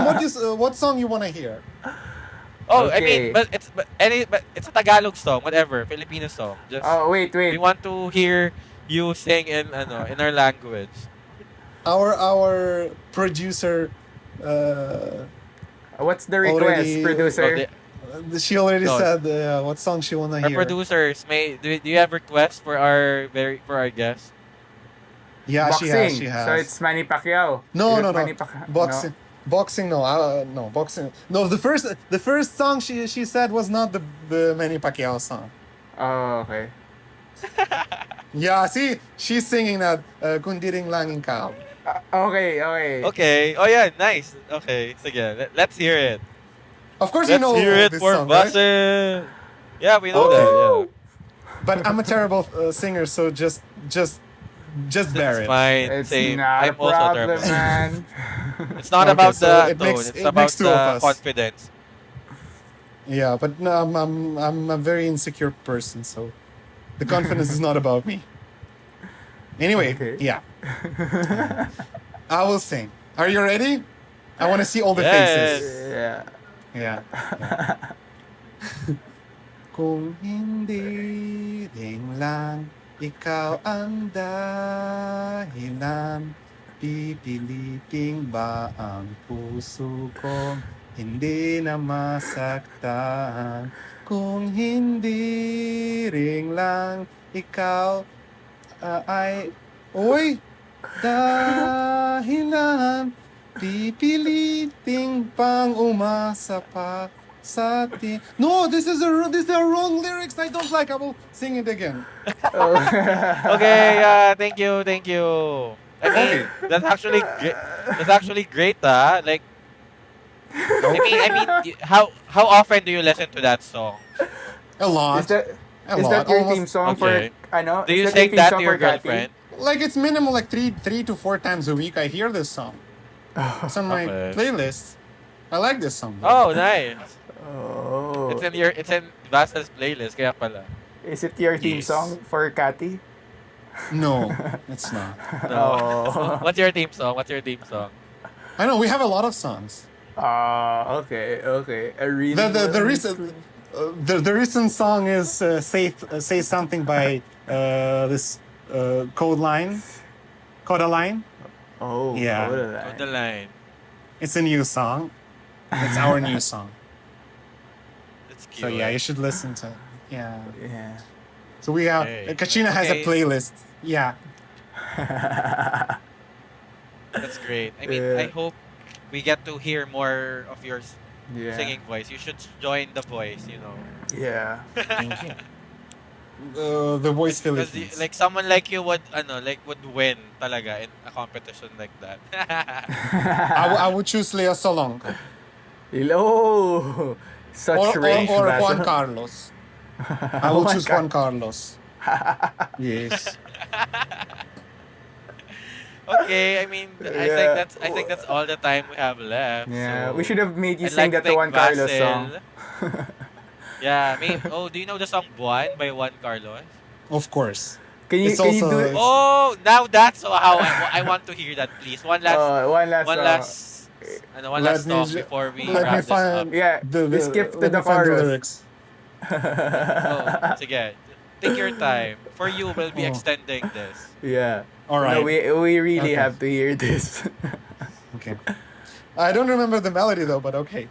[SPEAKER 1] what
[SPEAKER 3] Basil.
[SPEAKER 1] what song you want to hear.
[SPEAKER 2] Oh, I mean,
[SPEAKER 3] Okay.
[SPEAKER 2] but it's a Tagalog song, whatever, Filipino song. Just
[SPEAKER 3] Oh, wait,
[SPEAKER 2] we
[SPEAKER 3] wait.
[SPEAKER 2] want to hear you sing in our language.
[SPEAKER 1] Our producer uh,
[SPEAKER 3] What's the request,
[SPEAKER 1] already
[SPEAKER 2] Oh,
[SPEAKER 3] producer?
[SPEAKER 1] she already
[SPEAKER 2] no,
[SPEAKER 1] said what song she wanna
[SPEAKER 2] our
[SPEAKER 1] hear.
[SPEAKER 2] producers, do you have requests for our guest?
[SPEAKER 1] Yeah, she has. She
[SPEAKER 3] Boxing. So
[SPEAKER 1] has.
[SPEAKER 3] it's Manny Pacquiao. Is
[SPEAKER 1] No,
[SPEAKER 3] it
[SPEAKER 1] no, no.
[SPEAKER 3] Manny Pacquiao? No.
[SPEAKER 1] Boxing. No, no boxing. No, the first song she said was not the Manny Pacquiao song.
[SPEAKER 3] Oh, okay.
[SPEAKER 1] Yeah, see, she's singing that Kundiring Langing Kao.
[SPEAKER 3] Okay, okay.
[SPEAKER 2] Okay. Oh yeah, nice. Okay, so yeah, let's hear it.
[SPEAKER 1] Of course, you
[SPEAKER 2] Let's hear
[SPEAKER 1] know
[SPEAKER 2] it
[SPEAKER 1] this
[SPEAKER 2] for
[SPEAKER 1] song, right?
[SPEAKER 2] Basil. Yeah, we know that.
[SPEAKER 1] Okay,
[SPEAKER 2] Yeah,
[SPEAKER 3] Woo!
[SPEAKER 1] but I'm a terrible singer, so just
[SPEAKER 2] it's
[SPEAKER 1] bear it.
[SPEAKER 2] fine.
[SPEAKER 3] It's
[SPEAKER 2] Same.
[SPEAKER 3] not a
[SPEAKER 2] I'm also
[SPEAKER 3] problem,
[SPEAKER 2] terrible.
[SPEAKER 3] man.
[SPEAKER 2] It's not
[SPEAKER 1] Okay,
[SPEAKER 2] about
[SPEAKER 1] so
[SPEAKER 2] the
[SPEAKER 1] it
[SPEAKER 2] tone.
[SPEAKER 1] makes
[SPEAKER 2] It's
[SPEAKER 1] it makes
[SPEAKER 2] about
[SPEAKER 1] two of
[SPEAKER 2] the
[SPEAKER 1] us.
[SPEAKER 2] confidence.
[SPEAKER 1] Yeah, but no, I'm a very insecure person, so the confidence is not about me. Anyway,
[SPEAKER 3] Okay.
[SPEAKER 1] yeah, I will sing. Are you ready? I want to see all the faces.
[SPEAKER 2] Yes.
[SPEAKER 3] Yeah.
[SPEAKER 1] Yeah, yeah. Kung hindi rin lang ikaw ang dahilan, pipiliting ba ang puso ko hindi na masaktan? Kung hindi rin lang ikaw ay... Uy! Dahilan, pipiliting pang umasa pa sa atin. No, these are wrong lyrics. I don't like. I will sing it again.
[SPEAKER 3] Oh.
[SPEAKER 2] Okay. Thank you. Thank you. I mean,
[SPEAKER 1] Okay.
[SPEAKER 2] that's actually great. That's actually great. Like, how often do you listen to that song?
[SPEAKER 1] A
[SPEAKER 3] is
[SPEAKER 1] lot.
[SPEAKER 3] that
[SPEAKER 1] A
[SPEAKER 3] is that
[SPEAKER 1] lot.
[SPEAKER 3] your theme
[SPEAKER 1] Almost.
[SPEAKER 3] song for
[SPEAKER 2] Okay.
[SPEAKER 3] ano?
[SPEAKER 2] Do
[SPEAKER 3] Is
[SPEAKER 2] you
[SPEAKER 3] that your
[SPEAKER 2] sing
[SPEAKER 3] theme
[SPEAKER 2] that
[SPEAKER 3] song
[SPEAKER 2] to
[SPEAKER 3] for
[SPEAKER 2] your
[SPEAKER 3] Cathy?
[SPEAKER 2] girlfriend?
[SPEAKER 1] Like it's minimal, like three to four times a week. I hear this song. It's on my
[SPEAKER 2] Okay.
[SPEAKER 1] playlist. I like this song though.
[SPEAKER 2] Oh, nice.
[SPEAKER 3] Oh.
[SPEAKER 2] It's in Vasa's playlist, kaya pala.
[SPEAKER 3] Is it your theme
[SPEAKER 1] Yes.
[SPEAKER 3] song for Cathy?
[SPEAKER 1] No, it's not.
[SPEAKER 2] No.
[SPEAKER 3] Oh.
[SPEAKER 2] What's your theme song? What's your theme song?
[SPEAKER 1] I know we have a lot of songs.
[SPEAKER 3] Ah, okay, okay. A really
[SPEAKER 1] The
[SPEAKER 3] well
[SPEAKER 1] recent
[SPEAKER 3] screen.
[SPEAKER 1] the recent song is say something by this Codaline.
[SPEAKER 3] Oh,
[SPEAKER 1] Yeah.
[SPEAKER 3] hold
[SPEAKER 2] Go
[SPEAKER 3] on.
[SPEAKER 2] the line.
[SPEAKER 1] It's a new song. It's our new song.
[SPEAKER 2] It's Thank
[SPEAKER 1] So
[SPEAKER 2] you.
[SPEAKER 1] yeah, you should listen to. Yeah.
[SPEAKER 3] Yeah.
[SPEAKER 1] So we have
[SPEAKER 2] Okay.
[SPEAKER 1] Katrina has a
[SPEAKER 2] Okay.
[SPEAKER 1] playlist. Yeah.
[SPEAKER 2] That's great. I mean, I
[SPEAKER 3] Yeah.
[SPEAKER 2] hope we get to hear more of your
[SPEAKER 3] Yeah.
[SPEAKER 2] singing voice. You should join The Voice, you know.
[SPEAKER 3] Yeah.
[SPEAKER 1] Thank you. The Voice
[SPEAKER 2] Because
[SPEAKER 1] Philippines.
[SPEAKER 2] like someone like you would like would win talaga in a competition like that.
[SPEAKER 1] I would choose Leo Solonco
[SPEAKER 3] Hello. Such range,
[SPEAKER 1] or Juan
[SPEAKER 3] Basil.
[SPEAKER 1] Carlos. I will
[SPEAKER 3] Oh my
[SPEAKER 1] choose
[SPEAKER 3] God.
[SPEAKER 1] Juan Carlos. Yes.
[SPEAKER 2] Okay, I mean,
[SPEAKER 3] Yeah.
[SPEAKER 2] I think that's all the time we have left.
[SPEAKER 3] Yeah. We
[SPEAKER 2] So
[SPEAKER 3] should have made you
[SPEAKER 2] I'd
[SPEAKER 3] sing
[SPEAKER 2] like to
[SPEAKER 3] that to
[SPEAKER 2] thank
[SPEAKER 3] Juan Carlos song.
[SPEAKER 2] Vasil. Yeah, oh, do you know the song Buwan by Juan Carlos?
[SPEAKER 1] Of course.
[SPEAKER 3] Can you
[SPEAKER 1] It's
[SPEAKER 3] can you do
[SPEAKER 1] also
[SPEAKER 3] it?
[SPEAKER 1] it's,
[SPEAKER 2] Oh, now that's how I want to hear that, please.
[SPEAKER 3] One last
[SPEAKER 2] One
[SPEAKER 3] song.
[SPEAKER 2] last, one
[SPEAKER 1] let
[SPEAKER 2] last
[SPEAKER 1] me
[SPEAKER 2] song
[SPEAKER 1] ju-
[SPEAKER 2] before we
[SPEAKER 1] let me
[SPEAKER 2] wrap this up.
[SPEAKER 1] find
[SPEAKER 3] Yeah.
[SPEAKER 1] the,
[SPEAKER 3] We skip to
[SPEAKER 1] let
[SPEAKER 3] the
[SPEAKER 1] me find the
[SPEAKER 3] chorus.
[SPEAKER 1] lyrics.
[SPEAKER 2] Oh, sige. Take your time. For you, we'll be
[SPEAKER 1] Oh.
[SPEAKER 2] extending this.
[SPEAKER 3] Yeah.
[SPEAKER 1] All right.
[SPEAKER 3] No, we really
[SPEAKER 1] Okay.
[SPEAKER 3] have to hear this.
[SPEAKER 1] Okay. I don't remember the melody though, but okay.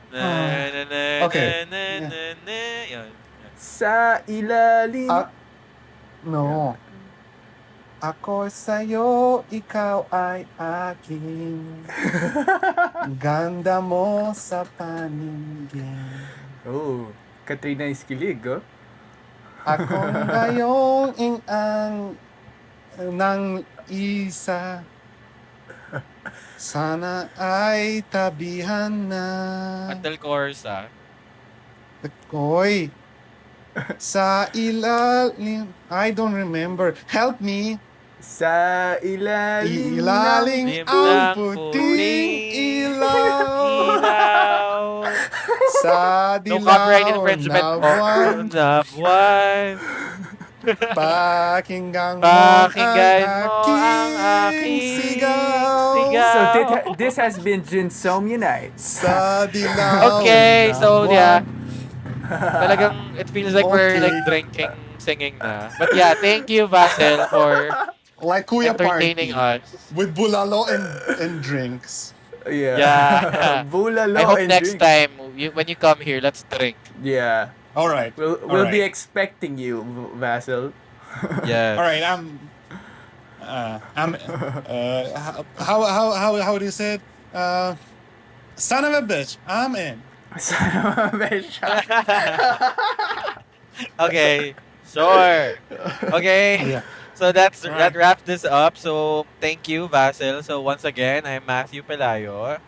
[SPEAKER 2] Na, na, na,
[SPEAKER 1] Okay.
[SPEAKER 2] na,
[SPEAKER 1] Yeah.
[SPEAKER 2] na, na. Yun.
[SPEAKER 3] Sa ilalim.
[SPEAKER 1] No. Ako sa'yo, ikaw ay akin. Ganda mo sa paningin.
[SPEAKER 3] Oh, Katrina Iskilig, oh.
[SPEAKER 1] Ako ngayong ang ng isa. Sana ay tabihan na.
[SPEAKER 2] Until chorus,
[SPEAKER 1] Oy, sa ilalim. I don't remember. Help me.
[SPEAKER 3] Sa ilalim
[SPEAKER 1] Ilaling
[SPEAKER 2] Lim
[SPEAKER 1] ang
[SPEAKER 2] ng
[SPEAKER 1] puting
[SPEAKER 2] puting
[SPEAKER 1] ilaw.
[SPEAKER 2] ilaw.
[SPEAKER 1] Sa
[SPEAKER 2] No copyright
[SPEAKER 1] dilaw
[SPEAKER 2] infringement
[SPEAKER 1] na
[SPEAKER 2] po.
[SPEAKER 1] buwan.
[SPEAKER 2] Na buwan.
[SPEAKER 1] Pakinggan mo
[SPEAKER 2] Pakinggan
[SPEAKER 1] ang
[SPEAKER 2] mo ang
[SPEAKER 1] aking
[SPEAKER 2] aking
[SPEAKER 1] sigaw.
[SPEAKER 2] sigaw.
[SPEAKER 3] So this has been Ginsomnia Nights.
[SPEAKER 1] Sa dilaw
[SPEAKER 2] Okay,
[SPEAKER 1] na
[SPEAKER 2] so
[SPEAKER 1] buwan.
[SPEAKER 2] yeah. Talagang it feels like we're
[SPEAKER 1] Okay.
[SPEAKER 2] like drinking, singing na. But yeah, thank you, Vasil, for
[SPEAKER 1] Like Kuya
[SPEAKER 2] entertaining
[SPEAKER 1] Party.
[SPEAKER 2] us.
[SPEAKER 1] With bulalo and drinks.
[SPEAKER 3] Yeah.
[SPEAKER 2] Yeah.
[SPEAKER 3] Bulalo
[SPEAKER 2] I hope
[SPEAKER 3] and
[SPEAKER 2] next
[SPEAKER 3] drink.
[SPEAKER 2] time, when you come here, let's drink.
[SPEAKER 3] Yeah.
[SPEAKER 1] All right.
[SPEAKER 3] We'll be
[SPEAKER 1] Alright.
[SPEAKER 3] expecting you, Vasil.
[SPEAKER 2] Yes.
[SPEAKER 1] All right. How do you say it? Son of a bitch. I'm in.
[SPEAKER 3] Son of a bitch.
[SPEAKER 2] Okay. Sure. Okay.
[SPEAKER 1] Yeah.
[SPEAKER 2] So that
[SPEAKER 1] Alright.
[SPEAKER 2] wraps this up. So thank you, Vasil. So once again, I'm Matthew Pelayo.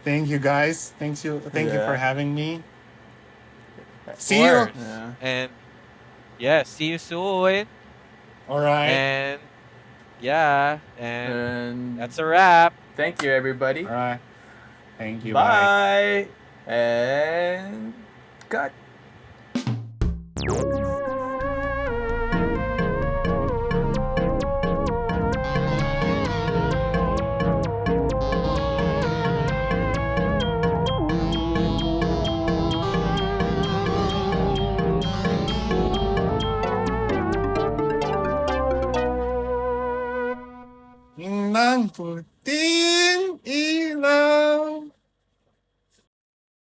[SPEAKER 1] Thank you guys. Thank you
[SPEAKER 3] Yeah.
[SPEAKER 1] for having me.
[SPEAKER 2] Of
[SPEAKER 1] See you.
[SPEAKER 2] course.
[SPEAKER 3] Yeah.
[SPEAKER 2] And yeah, see you soon.
[SPEAKER 1] All right.
[SPEAKER 2] And yeah, and
[SPEAKER 3] And
[SPEAKER 2] that's a wrap.
[SPEAKER 3] thank you, everybody.
[SPEAKER 1] All right. Thank you. Bye.
[SPEAKER 3] Bye. And cut.
[SPEAKER 1] Ng puting ilaw.